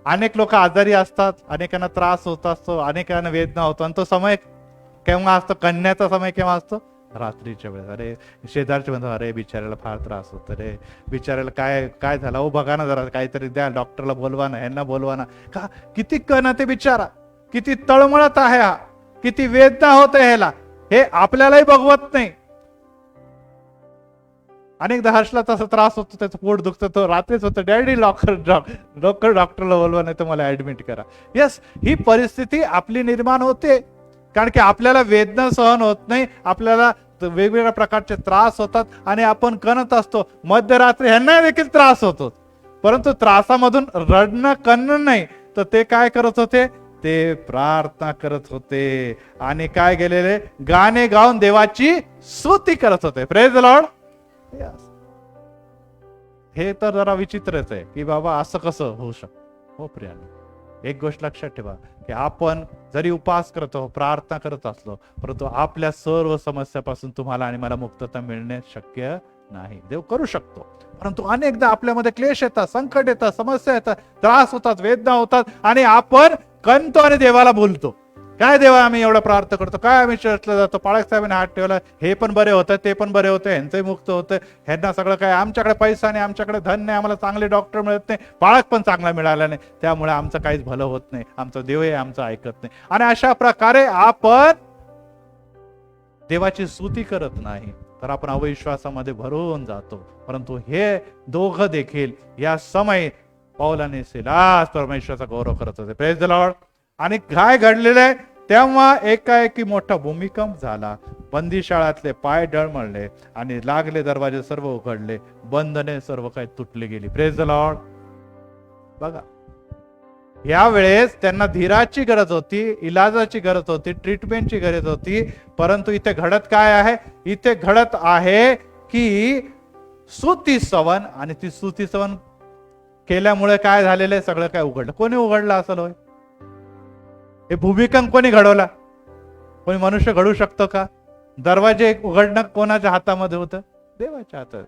अनेक लोक आजारी असतात, अनेकांना त्रास होत असतो, अनेकांना वेदना होतो. आणि तो समय केव्हा असतो? कन्याचा समय केव्हा असतो? रात्रीच्या वेळेस. अरे शेजारचे म्हणतो, अरे बिचाऱ्याला फार त्रास होतो रे, बिचाऱ्याला काय काय झालं, ओ बघा ना जरा, काहीतरी द्या, डॉक्टरला बोलवा ना, यांना बोलवा ना. का किती कण ते बिचारा, किती तळमळत आहे हा, किती वेदना होत आहे ह्याला, हे आपल्यालाही बघवत नाही. अनेकदा हर्षला तसा त्रास होतो, त्याचं पोट दुखतं, तो रात्रीच होतं, डॅडी डॉक्टरला बोलवा, नाही तर मला ऍडमिट करा. यस, ही परिस्थिती आपली निर्माण होते, कारण की आपल्याला वेदना सहन होत नाही, आपल्याला वेगवेगळ्या प्रकारचे त्रास होतात आणि आपण कणत असतो. मध्यरात्री ह्यांना देखील त्रास होतो, परंतु त्रासामधून रडणं कणणं नाही, तर ते काय करत होते? ते प्रार्थना करत होते आणि काय गेलेले गाणे गाऊन देवाची स्तुती करत होते. Praise the Lord. हे तर जरा विचित्रच आहे की बाबा असं कसं होऊ शकतं. हो प्रियानो, एक गोष्ट लक्षात ठेवा की आपण जरी उपवास करतो, प्रार्थना करत असलो, परंतु आपल्या सर्व समस्यापासून तुम्हाला आणि मला मुक्तता मिळणे शक्य नाही. देव करू शकतो, परंतु अनेकदा आपल्यामध्ये क्लेश येतात, संकट येतात, समस्या येतात, त्रास होतात, वेदना होतात आणि आपण कणतो आणि देवाला बोलतो, काय देवा आम्ही एवढं प्रार्थना करतो, काय आम्ही चर्चला जातो, पाळक साहेबांनी हात ठेवला, हे पण बरे होतं, ते पण बरे होते, ह्यांचंही मुक्त होतं, ह्यांना सगळं काय, आमच्याकडे पैसा नाही, आमच्याकडे धन नाही, आम्हाला चांगले डॉक्टर मिळत नाही, पाळक पण चांगला मिळाला नाही, त्यामुळे आमचं काहीच भलं होत नाही, आमचा देवही आमचं ऐकत नाही. आणि अशा प्रकारे आपण देवाची स्तुती करत नाही, तर आपण अविश्वासामध्ये भरून जातो. परंतु हे दोघं देखील या समय पौल आणि सिलास परमेश्वराचा गौरव करत होते. Praise the Lord. आणि काय घडलेलं आहे? तेव्हा एकाएकी मोठा भूमिकंप झाला, बंदीशाळातले पाय डळमळले आणि लागले दरवाजे सर्व उघडले, बंधने सर्व काही तुटली गेली. Praise the Lord. बघा, यावेळेस त्यांना धीराची गरज होती, इलाजाची गरज होती, ट्रीटमेंटची गरज होती. परंतु इथे घडत काय आहे? इथे घडत आहे की स्तुती सवन, आणि ती स्तुती सवन केल्यामुळे काय झालेलं आहे? सगळं काय उघडलं. कोणी उघडलं असेल होय? हे भूमिकंप कोणी घडवला? कोणी मनुष्य घडवू शकतो का? दरवाजे उघडणं कोणाच्या हातामध्ये होतं? देवाच्या हातात.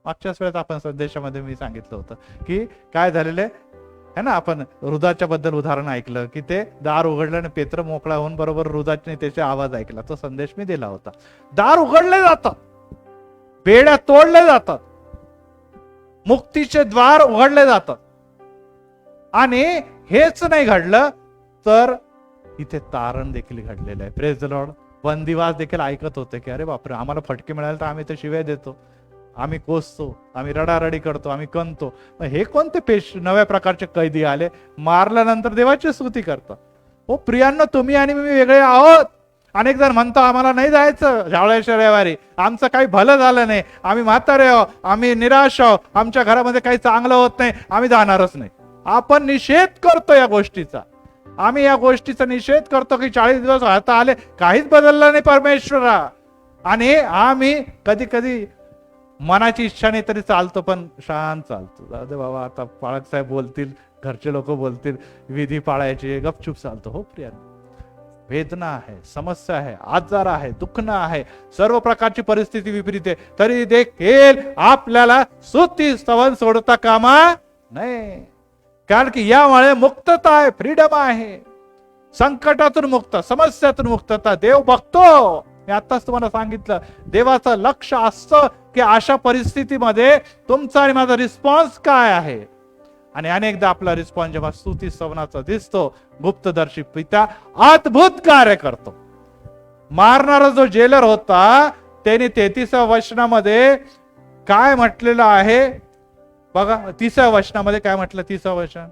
मागच्याच वेळेस आपण संदेशामध्ये मी सांगितलं होतं की काय झालेलं आहे ना, आपण रुदाच्या बद्दल उदाहरण ऐकलं की ते दार उघडलं आणि पेत्र मोकळा होऊन बरोबर रुदाने त्याचे आवाज ऐकला. तो संदेश मी दिला होता. दार उघडले जातात, बेड्या तोडले जातात, मुक्तीचे द्वार उघडले जातात. आणि हेच नाही घडलं तर इथे तारण देखील घडलेलं आहे. Praise the Lord. बंदिवास देखील ऐकत होते की अरे बापरे, आम्हाला फटके मिळाले तर आम्ही तर शिव्या देतो, आम्ही कोसतो, आम्ही रडारडी करतो, आम्ही कणतो. हे कोणते नव्या प्रकारचे कैदी आले? मारल्यानंतर देवाची स्तुती करतात. हो प्रियांनो, तुम्ही आणि मी वेगळे आहोत. अनेक जण म्हणतो आम्हाला नाही जायचं जावळ्याच्या रविवारी, आमचं काही भलं झालं नाही, आम्ही म्हातारे आहो, आम्ही निराश आहो, आमच्या घरामध्ये काही चांगलं होत नाही, आम्ही जाणारच नाही. आपण निषेध करतो या गोष्टीचा. आम्ही या गोष्टीचा निषेध करतो की 40 दिवस आता आले, काहीच बदललं नाही परमेश्वरा. आणि आम्ही कधी कधी मनाची इच्छा नाही तरी चालतो, पण शांत चालतो. जाऊ दे बाबा, आता पाळक साहेब बोलतील, घरचे लोक बोलतील, विधी पाळायचे, गपचूप चालतो. हो प्रिया, वेदना आहे, समस्या आहे, आजार आहे, दुखणं आहे, सर्व प्रकारची परिस्थिती विपरीत आहे, तरी देखील आपल्याला स्तुती स्तवन सोडता कामा नाही. कारण की यामुळे मुक्तता आहे, फ्रीडम आहे. संकटातून मुक्त, समस्यातून मुक्तता देव बघतो. मी आताच तुम्हाला सांगितलं, देवाचं लक्ष असतं की अशा परिस्थितीमध्ये तुमचा आणि माझा रिस्पॉन्स काय आहे. आणि अनेकदा आपला रिस्पॉन्स जेव्हा स्तुती स्तवनाचा दिसतो, गुप्तदर्शी पिता अद्भुत कार्य करतो. मारणारा जो जेलर होता त्याने 33व्या वचनामध्ये काय म्हटलेलं आहे बघा. 30व्या वचनामध्ये काय म्हटलं? 30वं वचन,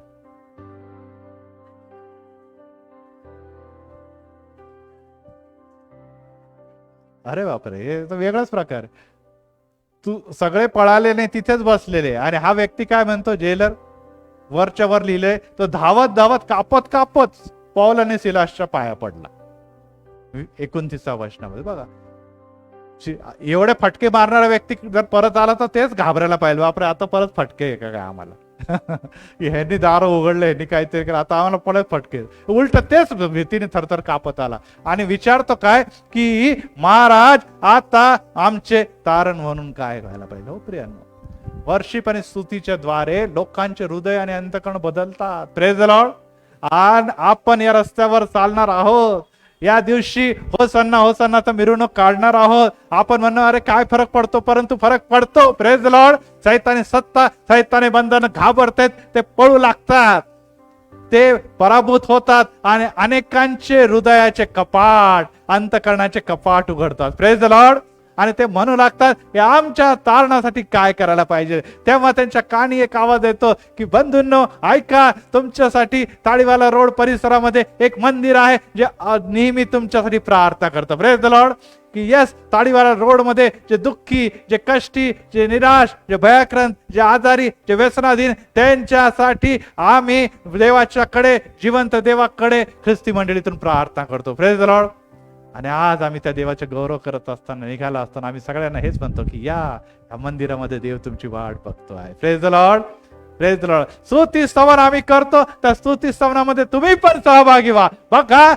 अरे बापरे, हे तर वेगळाच प्रकार. तू सगळे पळाले नाही, तिथेच बसलेले. आणि हा व्यक्ती काय म्हणतो? जेलर वरच्या वर लिहिलंय, तो धावत धावत कापत कापत पौल आणि सिलासच्या पाया पडला. 29व्या वचनामध्ये बघा. एवढे फटके मारणारा व्यक्ती जर परत आला तर तेच घाबरायला पाहिजे, बापरे आता परत फटके आहे का काय आम्हाला. ह्यांनी दार उघडले, ह्यांनी काहीतरी केलं, आता आम्हाला पडत फटके. उलट तेच भीतीने थरथर कापत आला आणि विचारतो काय की महाराज आता आमचे तारण म्हणून काय व्हायला पाहिजे. हो प्रियांनो, वर्शिप आणि स्तुतीच्या द्वारे लोकांचे हृदय आणि अंतःकरण बदलतात. Praise the Lord. आणि आपण या रस्त्यावर चालणार आहोत. या दिवशी होसन्ना होसन्ना तर मिरवणूक काढणार आहोत. आपण म्हणणार अरे काय फरक पडतो, परंतु फरक पडतो. Praise the Lord. सैतानी सत्ता, सैतानी बंधन घाबरतात, ते पळू लागतात, ते पराभूत होतात आणि अनेकांचे हृदयाचे कपाट, अंतःकरणाचे कपाट उघडतात. Praise the Lord. आणि ते म्हणू लागतात की आमच्या तारणासाठी काय करायला पाहिजे. तेव्हा त्यांच्या कानी एक आवाज येतो की बंधूंनो ऐका, तुमच्यासाठी ताळीवाला रोड परिसरामध्ये एक मंदिर आहे जे नेहमी तुमच्यासाठी प्रार्थना करतं. Praise the Lord. की यस, ताळीवाला रोड मध्ये जे दुःखी, जे कष्टी, जे निराश, जे भयाक्रांत, जे आजारी, जे व्यसनाधीन, त्यांच्यासाठी आम्ही देवाच्याकडे, जिवंत देवाकडे ख्रिस्ती मंडळीतून प्रार्थना करतो. Praise the Lord. आणि आज आम्ही त्या देवाचे गौरव करत असताना, निघाला असताना आम्ही सगळ्यांना हेच म्हणतो की या मंदिरामध्ये देव तुमची वाट बघतो आहे. Praise the Lord. Praise the Lord. स्तुती स्तवन आम्ही करतो, त्या स्तुती स्तवनामध्ये तुम्ही पण सहभागी व्हा. बघा,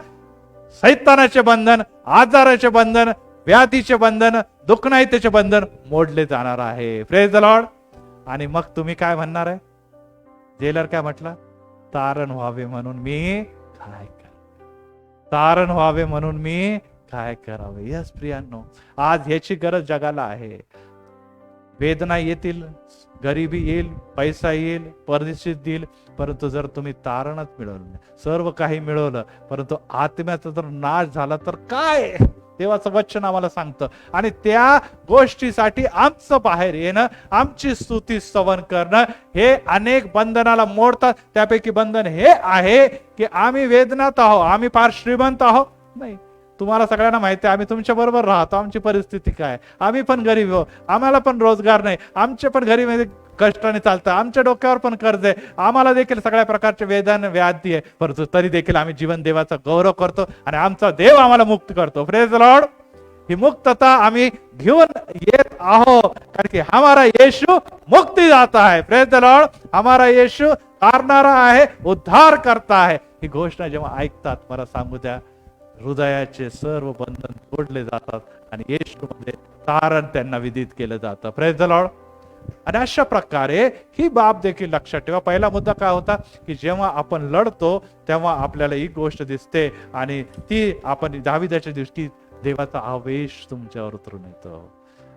सैतानाचे बंधन, आजाराचे बंधन, व्याधीचे बंधन, दुःखनाईतेचे बंधन मोडले जाणार आहे. Praise the Lord. आणि मग तुम्ही काय म्हणणार आहे? जेलर काय म्हटलं? तारण व्हावे म्हणून मी काय कर, तारण व्हावे म्हणून मी काय करावे. यस प्रियांनो, आज ह्याची गरज जगाला आहे. वेदना येतील, गरिबी येईल, पैसा येईल, परिस्थिती येईल, परंतु जर तुम्ही तारणच मिळवलं, सर्व काही मिळवलं, परंतु आत्म्याचा जर नाश झाला तर काय? देवाचं वचन आम्हाला सांगतं. आणि त्या गोष्टीसाठी आमचं बाहेर येणं, आमची स्तुती स्तवन करणं, हे अनेक बंधनाला मोडतात. त्यापैकी बंधन हे आहे की आम्ही वेदनात आहोत, आम्ही फार श्रीमंत आहोत नाही. तुम्हाला सगळ्यांना माहिती आहे आम्ही तुमच्या बरोबर राहतो. आमची परिस्थिती काय? आम्ही पण गरीब आहोत, आम्हाला पण रोजगार नाही, आमचे पण गरीब कष्टाने चालतं, आमच्या डोक्यावर पण कर्ज आहे, आम्हाला देखील सगळ्या प्रकारचे वेदना व्याधी आहे, परंतु तरी देखील आम्ही जीवन देवाचा गौरव करतो आणि आमचा देव आम्हाला मुक्त करतो. Praise the lord. ही मुक्तता आम्ही घेऊन येत आहोत, कारण की हमारा येशू मुक्ती दाता आहे. Praise the Lord. हमारा येशू तारणारा आहे, उद्धार करता आहे. ही घोषणा जेव्हा ऐकतात, मला सांगू द्या, हृदयाचे सर्व बंधन तोडले जातात आणि येशू मध्ये तारण त्यांना विदित केलं जातं. Praise the Lord. आणि अशा प्रकारे ही बाब देखील लक्षात ठेवा. पहिला मुद्दा काय होता की जेव्हा आपण लढतो तेव्हा आपल्याला ही गोष्ट दिसते आणि ती आपण दाविदाच्या दिवशी देवाचा आवेश तुमच्यावर उतरून येतो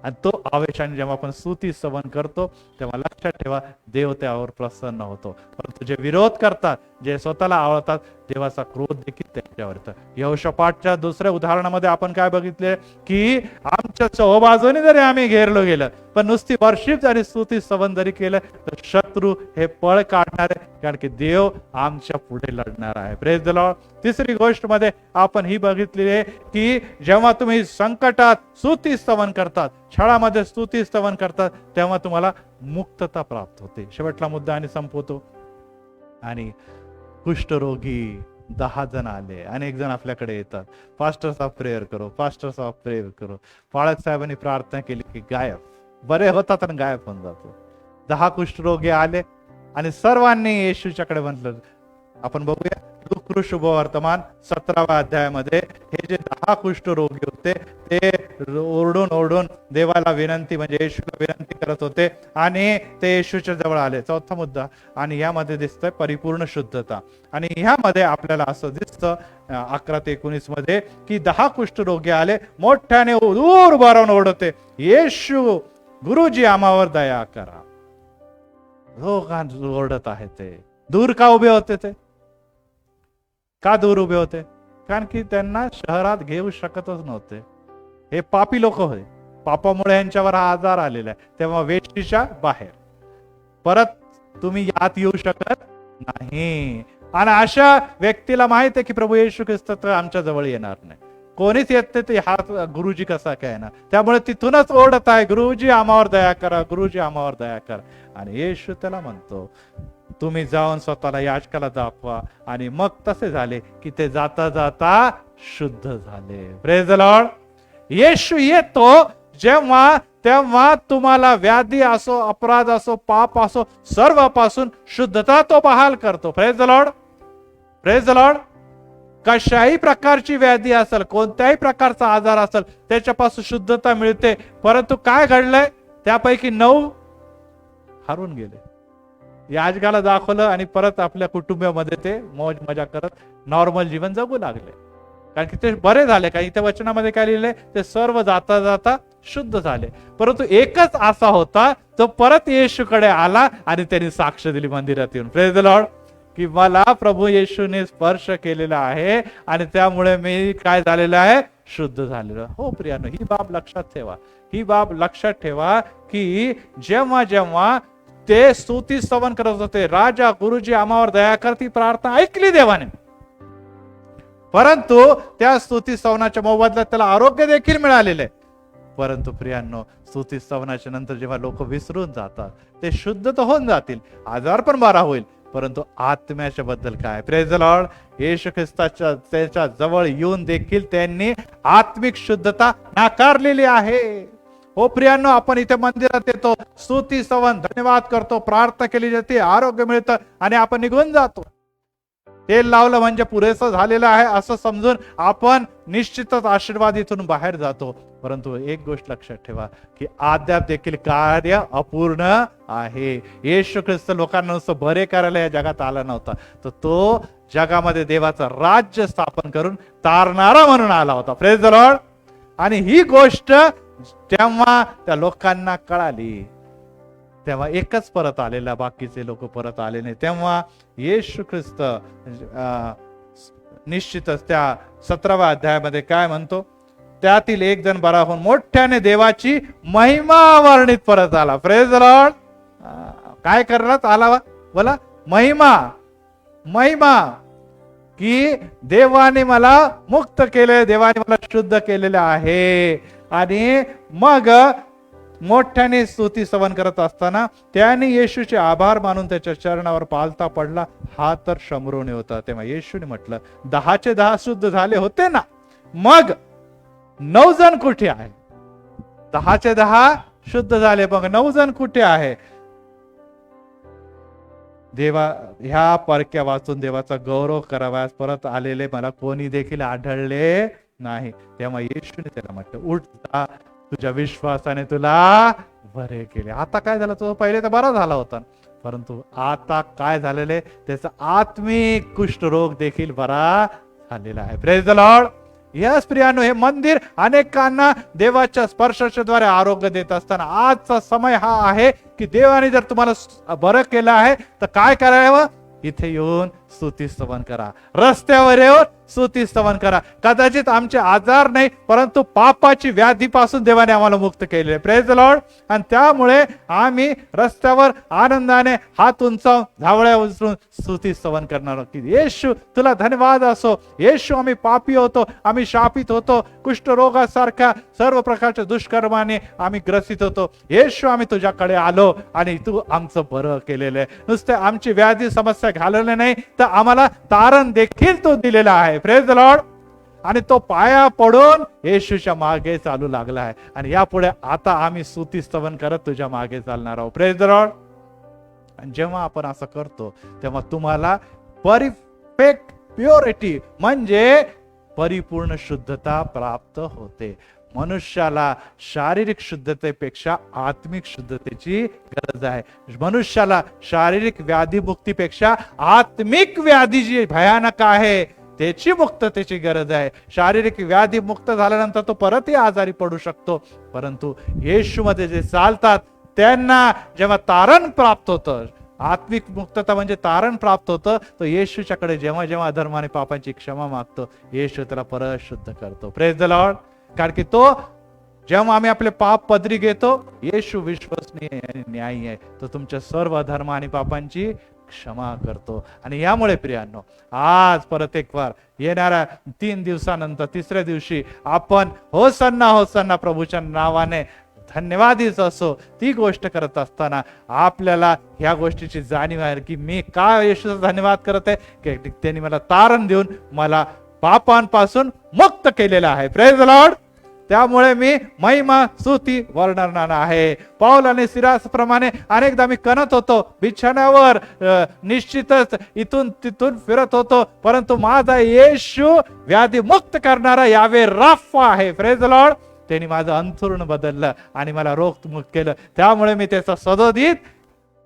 आणि तो आवेशाने जेव्हा आपण स्तुती स्तवन करतो तेव्हा लक्षात ठेवा देव त्यावर प्रसन्न होतो. परंतु जे विरोध करतात, जे स्वतःला आवडतात, देवाचा क्रोध देखील त्यांच्यावर येतो. यहोशापाटच्या दुसऱ्या उदाहरणामध्ये आपण काय बघितले की आमच्या चौबाजूने जरी आम्ही घेरलो गेलं, पण नुसती वर्शिप आणि स्तुती स्तवन जरी केलं तर शत्रू हे पळ काढणार आहे, कारण की देव आमच्या पुढे लढणार आहे. Praise the Lord. तिसरी गोष्ट मध्ये आपण ही बघितलेली आहे की जेव्हा तुम्ही संकटात स्तुती स्तवन करतात, छळामध्ये स्तुती स्तवन करतात, तेव्हा तुम्हाला मुक्तता प्राप्त होते. शेवटला मुद्दा आणि संपवतो. आणि कुष्ठरोगी 10 जण आले, अनेक जण आपल्याकडे येतात, पास्टर साहेब प्रेयर करो, पास्टर साहेब प्रेयर करो. पाळक साहेबांनी प्रार्थना केली की गायब, बरे होतात आणि गायब होऊन जातो. 10 कुष्ठरोगी आले आणि सर्वांनी येशूच्याकडे म्हटलं. आपण बघूया लूका शुभ वर्तमान 17व्या अध्यायामध्ये हे जे 10 कुष्ठरोगी होते ते ओरडून ओरडून देवाला विनंती, म्हणजे येशूला विनंती करत होते आणि ते येशूच्या जवळ आले. चौथा मुद्दा. आणि यामध्ये दिसतंय परिपूर्ण शुद्धता. आणि ह्यामध्ये आपल्याला असं दिसतं 11 ते 19 मध्ये की 10 कुष्ठरोगी आले, मोठ्याने दूर भरून ओरडते, येशू गुरुजी आम्हावर दया करा. लोक ओरडत आहे. ते दूर का उभे होते? ते का दूर उभे होते? कारण की त्यांना शहरात घेऊ शकतच नव्हते. हे पापी लोक होते, पापामुळे यांच्यावर हा आजार आलेला आहे. तेव्हा वेशीच्या बाहेर परत तुम्ही यात येऊ शकत नाही. आणि अशा व्यक्तीला माहित आहे की प्रभू येशू ख्रिस्त तर आमच्या जवळ येणार नाही, कोणीच येत नाही, ते हा गुरुजी कसा काय ना. त्यामुळे तिथूनच ओरडत आहे, गुरुजी आम्हावर दया करा, गुरुजी आम्हावर दया करा. आणि येशू त्याला म्हणतो तुम्ही जाऊन स्वतःला याजकाला दाखवा. आणि मग तसे झाले की ते जाता जाता शुद्ध झाले. Praise the Lord. येशू येतो जेव्हा तेव्हा तुम्हाला व्याधी असो, अपराध असो, पाप असो, सर्वापासून शुद्धता तो बहाल करतो. Praise the Lord, praise the Lord. कशाही प्रकारची व्याधी असेल, कोणत्याही प्रकारचा आजार असेल, त्याच्यापासून शुद्धता मिळते. परंतु काय घडलंय, त्यापैकी 9 हरून गेले. याजकाला दाखवलं आणि परत आपल्या कुटुंबामध्ये ते मौज मजा करत नॉर्मल जीवन जगू लागले. कारण की ते बरे झाले. कारण इथे वचनामध्ये काय लिहिलंय, ते सर्व जाता जाता शुद्ध झाले. परंतु एकच असा होता, तो परत येशूकडे आला आणि त्यांनी साक्ष दिली मंदिरात येऊन. प्रेज द लॉर्ड, की मला प्रभू येशूने स्पर्श केलेला आहे आणि त्यामुळे मी काय झालेलं आहे, शुद्ध झालेलं. हो प्रियानो, ही बाब लक्षात ठेवा, ही बाब लक्षात ठेवा की जेव्हा जेव्हा ते स्तुती स्तवन करत होते, राजा गुरुजी आम्हावर दया कर, ती प्रार्थना ऐकली देवाने. परंतु त्या स्तुती स्तवनाच्या मोबदल्यात त्याला आरोग्य देखील मिळालेले. परंतु प्रियांनो, स्तुती स्तवनाच्या नंतर जेव्हा लोक विसरून जातात, ते शुद्ध तर होऊन जातील, आजार पण बरा होईल, परंतु आत्म्याच्या बद्दल काय. Praise the Lord. येशू ख्रिस्ताच्या त्याच्या जवळ येऊन देखील त्यांनी आत्मिक शुद्धता नाकारलेली आहे. हो प्रियांनो, आपण इथे मंदिरात येतो, स्तुती स्तवन धन्यवाद करतो, प्रार्थना केली जाते, आरोग्य मिळतं आणि आपण निघून जातो. तेल लावलं म्हणजे पुरेसं झालेलं आहे असं समजून आपण निश्चितच आशीर्वाद इथून बाहेर जातो. परंतु एक गोष्ट लक्षात ठेवा की अद्याप देखील कार्य अपूर्ण आहे. येशू ख्रिस्त लोकांना नुसतं बरे करायला या जगात आला नव्हता, तर तो जगामध्ये देवाचं राज्य स्थापन करून तारणारा म्हणून आला होता. Praise the Lord. आणि ही गोष्ट जेव्हा त्या लोकांना कळाली, तेव्हा एकच परत आलेला, बाकीचे लोक परत आले नाही. तेव्हा येशू ख्रिस्त निश्चितच त्या 17व्या अध्यायामध्ये काय म्हणतो, त्यातील एक जण बरा होऊन मोठ्याने देवाची महिमा वर्णित परत आला. Praise the Lord. काय करण्यात आला, बोला महिमा. महिमा की देवाने मला मुक्त केले, देवाने मला शुद्ध केलेले आहे. आणि मग मोठ्याने स्तुती स्तवन करत असताना त्याने येशूचे आभार मानून त्याच्या चरणावर पालता पडला. हा तर शंभरूने होता. तेव्हा येशूने म्हटलं, 10चे 10 शुद्ध झाले होते ना, मग 9 जण कुठे आहे? 10चे 10 शुद्ध झाले, मग 9 जण कुठे आहे? देवा ह्या परक्या वाचून देवाचा गौरव कराव्यास परत आलेले मला कोणी देखील आढळले नाही. तेव्हा येशूने त्याला म्हटलं, उठ जा, तुझ्या विश्वासाने तुला बरे केले. आता काय झालं, तो पहिले तर बरा झाला होता, परंतु आता काय झालेले, त्याचा आत्मिक कुष्ठरोग देखील बरा झालेला आहे. Praise the lord. यस प्रियानो, हे मंदिर अनेकांना देवाच्या स्पर्शाच्या द्वारे आरोग्य देत असताना आजचा समय हा आहे की देवाने जर तुम्हाला बरं केलं आहे तर काय करावं, इथे येऊन स्तुती स्तवन करा, रस्त्यावर येऊन स्तुती स्तवन करा. कदाचित आमचे आजार नाही, परंतु पापाची व्याधीपासून देवाने आम्हाला मुक्त केले. Praise the Lord. आणि त्यामुळे आम्ही रस्त्यावर आनंदाने हात उंचावून धावळ्या उचलून स्तुती स्तवन करणार की येशू तुला धन्यवाद असो. येशू, आम्ही पापी होतो, आम्ही शापित होतो, कुष्ठरोगासारख्या सर्व प्रकारच्या दुष्कर्माने आम्ही ग्रसित होतो. येशू, आम्ही तुझ्याकडे आलो आणि तू आमचं बरं केलेलं आहे. नुसते आमची व्याधी समस्या घालवली नाही, तर आम्हाला तारण देखील तो दिलेला आहे. Praise the Lord. आणि तो पाया पडून येशूच्या मागे चालू लागला आहे आणि यापुढे आता आम्ही स्तुती स्तवन करत तुझ्या मागे चालणार आहोत. Praise the Lord. आणि जेव्हा आपण असं करतो तेव्हा तुम्हाला परफेक्ट प्युरिटी म्हणजे परिपूर्ण शुद्धता प्राप्त होते. मनुष्याला शारीरिक शुद्धतेपेक्षा आत्मिक शुद्धतेची गरज आहे. मनुष्याला शारीरिक व्याधी मुक्तीपेक्षा आत्मिक व्याधी जी भयानक आहे त्याची मुक्ततेची गरज आहे. शारीरिक व्याधी मुक्त झाल्यानंतर तो परतही आजारी पडू शकतो, परंतु येशूमध्ये जे चालतात त्यांना जेव्हा तारण प्राप्त होतं, आत्मिक मुक्तता म्हणजे तारण प्राप्त होतं, तो येशूच्याकडे जेव्हा जेव्हा अधर्माने पापांची क्षमा मागतो, येशू त्याला परत शुद्ध करतो. Praise the Lord. कारण की तो जेव्हा आम्ही आपले पाप पदरी घेतो, येशू विश्वसनीय आणि न्यायी आहे, तो तुमच्या सर्व अधर्म आणि पापांची क्षमा करतो. आणि यामुळे प्रियांनो, आज परत एक वार येणाऱ्या 3 दिवसानंतर 3ऱ्या दिवशी आपण होसन्ना होसन्ना प्रभूच्या नावाने धन्यवादीच असो, ती गोष्ट करत असताना आपल्याला ह्या गोष्टीची जाणीव आहे की मी काय येशूचा धन्यवाद करत आहे की त्यांनी मला तारण देऊन मला पापांपासून मुक्त केलेलं आहे. Praise the Lord. त्यामुळे मी महिमा स्तुती वर्णणार आहे. पौल आणि सिलास प्रमाणे अनेकदा मी कणत होतो बिछाण्यावर, निश्चितच इथून तिथून फिरत होतो, परंतु माझा येशू व्याधी मुक्त करणारा यावे राफा आहे. Praise the Lord. त्यांनी माझं अंथरुण बदललं आणि मला रोगमुक्त केलं. त्यामुळे मी त्याचा सदोदित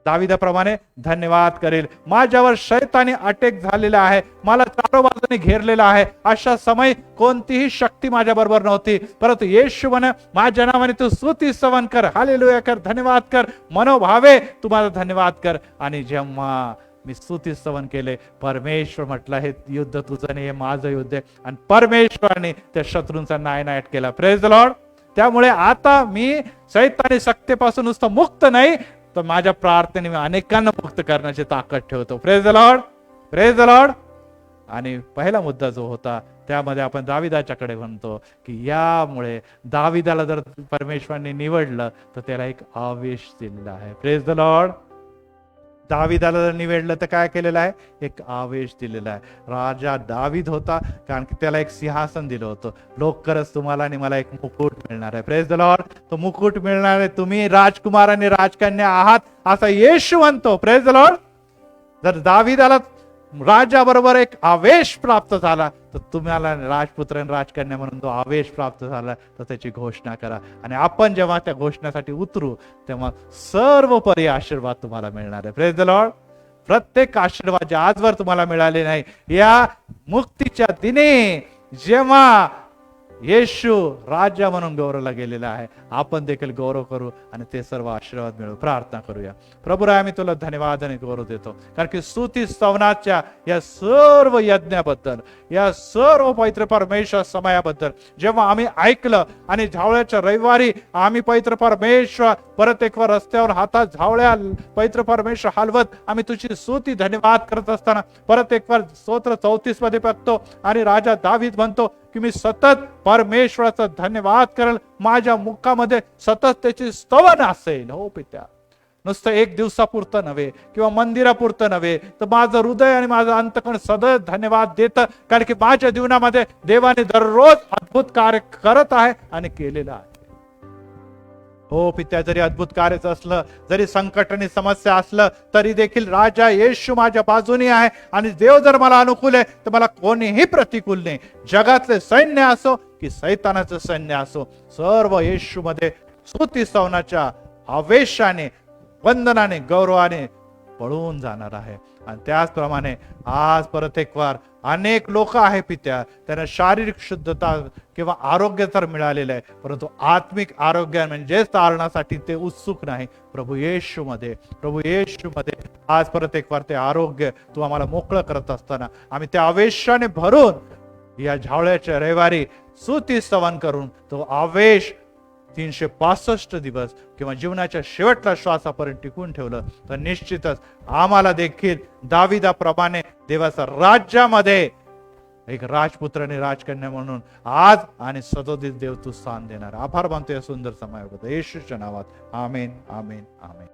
दाविदाप्रमाणे धन्यवाद करेल. माझ्यावर शैतानी अटॅक झालेला आहे, मला चारो बाजूने घेरलेला आहे. अशा समय कोणतीही शक्ती माझ्या बरोबर नव्हती, परंतु येशू म्हणे माझ्या नावाने तू स्तुती स्तवन कर, हालेलुया कर, धन्यवाद कर, मनोभावे तू माझा धन्यवाद कर. आणि जेव्हा मी स्तुती स्तवन केले, परमेश्वर म्हटलं हे युद्ध तुझं नाही, हे माझं युद्ध आहे. आणि परमेश्वराने त्या शत्रूंचा नायनाट केला. Praise the Lord. त्यामुळे आता मी शैतानी सत्तेपासून नुसतं मुक्त नाही, तर माझ्या प्रार्थनेने मी अनेकांना मुक्त करण्याची ताकद ठेवतो. Praise the Lord. Praise the Lord. आणि पहिला मुद्दा जो होता त्यामध्ये आपण दाविदाच्याकडे म्हणतो की यामुळे दाविदाला जर परमेश्वराने निवडलं तर त्याला एक आवेश दिलेला आहे. Praise the Lord. दाविदाला जर निवडलं तर काय केलेलं आहे? एक आवेश दिलेला आहे. राजा दावीद होता कारण की त्याला एक सिंहासन दिलं होतं. लवकरच तुम्हाला आणि मला एक मुकुट मिळणार आहे. Praise the Lord. तो मुकुट मिळणार आहे. तुम्ही राजकुमार आणि राजकन्या आहात असा येशू म्हणतो. Praise the Lord. जर दाविदाला राजा बरोबर एक आवेश प्राप्त झाला तर तुम्हाला राजपुत्र आणि राजकन्या म्हणून तो आवेश प्राप्त झाला तर त्याची घोषणा करा. आणि आपण जेव्हा त्या घोषणासाठी उतरू तेव्हा सर्वोपरी आशीर्वाद तुम्हाला मिळणार आहे. Praise the Lord. प्रत्येक आशीर्वाद जे आजवर तुम्हाला मिळाले नाही, या मुक्तीच्या दिनी जेव्हा येशू राजा म्हणून गौरवला गेलेला आहे, आपण देखील गौरव करू आणि ते सर्व आशीर्वाद मिळू. प्रार्थना करूया. प्रभू राय, आम्ही तुला धन्यवाद आणि गौरव देतो कारण की स्तुती स्तवनाच्या या सर्व यज्ञाबद्दल, या सर्व पवित्र परमेश्वर समयाबद्दल जेव्हा आम्ही ऐकलं आणि झावळ्याच्या रविवारी आम्ही पवित्र परमेश्वर परत एक रस्त्यावर हातात झावळ्या पवित्र परमेश्वर हलवत आम्ही तुझी स्तुती धन्यवाद करत असताना परत एक स्तोत्र 34 मध्ये बघतो आणि राजा दावीद म्हणतो की मी सतत परमेश्वराचा धन्यवाद करेल, माझ्या मुखामध्ये सतत त्याची स्तवन असेल. हो पित्या, नुसतं एक दिवसापुरतं नव्हे किंवा मंदिरापुरतं नव्हे, तर माझं हृदय आणि माझं अंतकण सतत धन्यवाद देतं कारण की माझ्या जीवनामध्ये देवाने दररोज अद्भुत कार्य करत आहे आणि केलेलं आहे. हो पित्या, जरी अद्भुत कार्याचं असलं, जरी संकट आणि समस्या असलं तरी देखील राजा येशू माझ्या बाजूने आहे आणि देव जर मला अनुकूल आहे तर मला कोणीही प्रतिकूल नाही. जगातले सैन्य असो की सैतानाचं सैन्य असो, सर्व येशू मध्ये स्तुती स्तवनाच्या आवेशाने, वंदनाने, गौरवाने पळून जाणार आहे. आणि त्याचप्रमाणे आज परत एक वार अनेक लोक आहे पित्या, त्यांना शारीरिक शुद्धता किंवा आरोग्य तर मिळालेलं आहे, परंतु आत्मिक आरोग्य म्हणजे तारणासाठी ते उत्सुक नाही. प्रभू येशू मध्ये आज परत एक वार ते आरोग्य तू आम्हाला मोकळं करत असताना आम्ही त्या आवेशाने भरून या झावळ्याच्या रविवारी स्तुती स्तवन करून तो आवेश 365 दिवस किंवा जीवनाच्या शेवटला श्वासापर्यंत टिकून ठेवलं तर निश्चितच आम्हाला देखील दाविदाप्रमाणे देवाच्या राज्यामध्ये एक राजपुत्र आणि राजकन्या म्हणून आज आणि सदोदित देव तू स्थान देणार. आभार मानतो या सुंदर समयाबद्दल येशूच्या नावात. आमेन, आमेन, आमेन.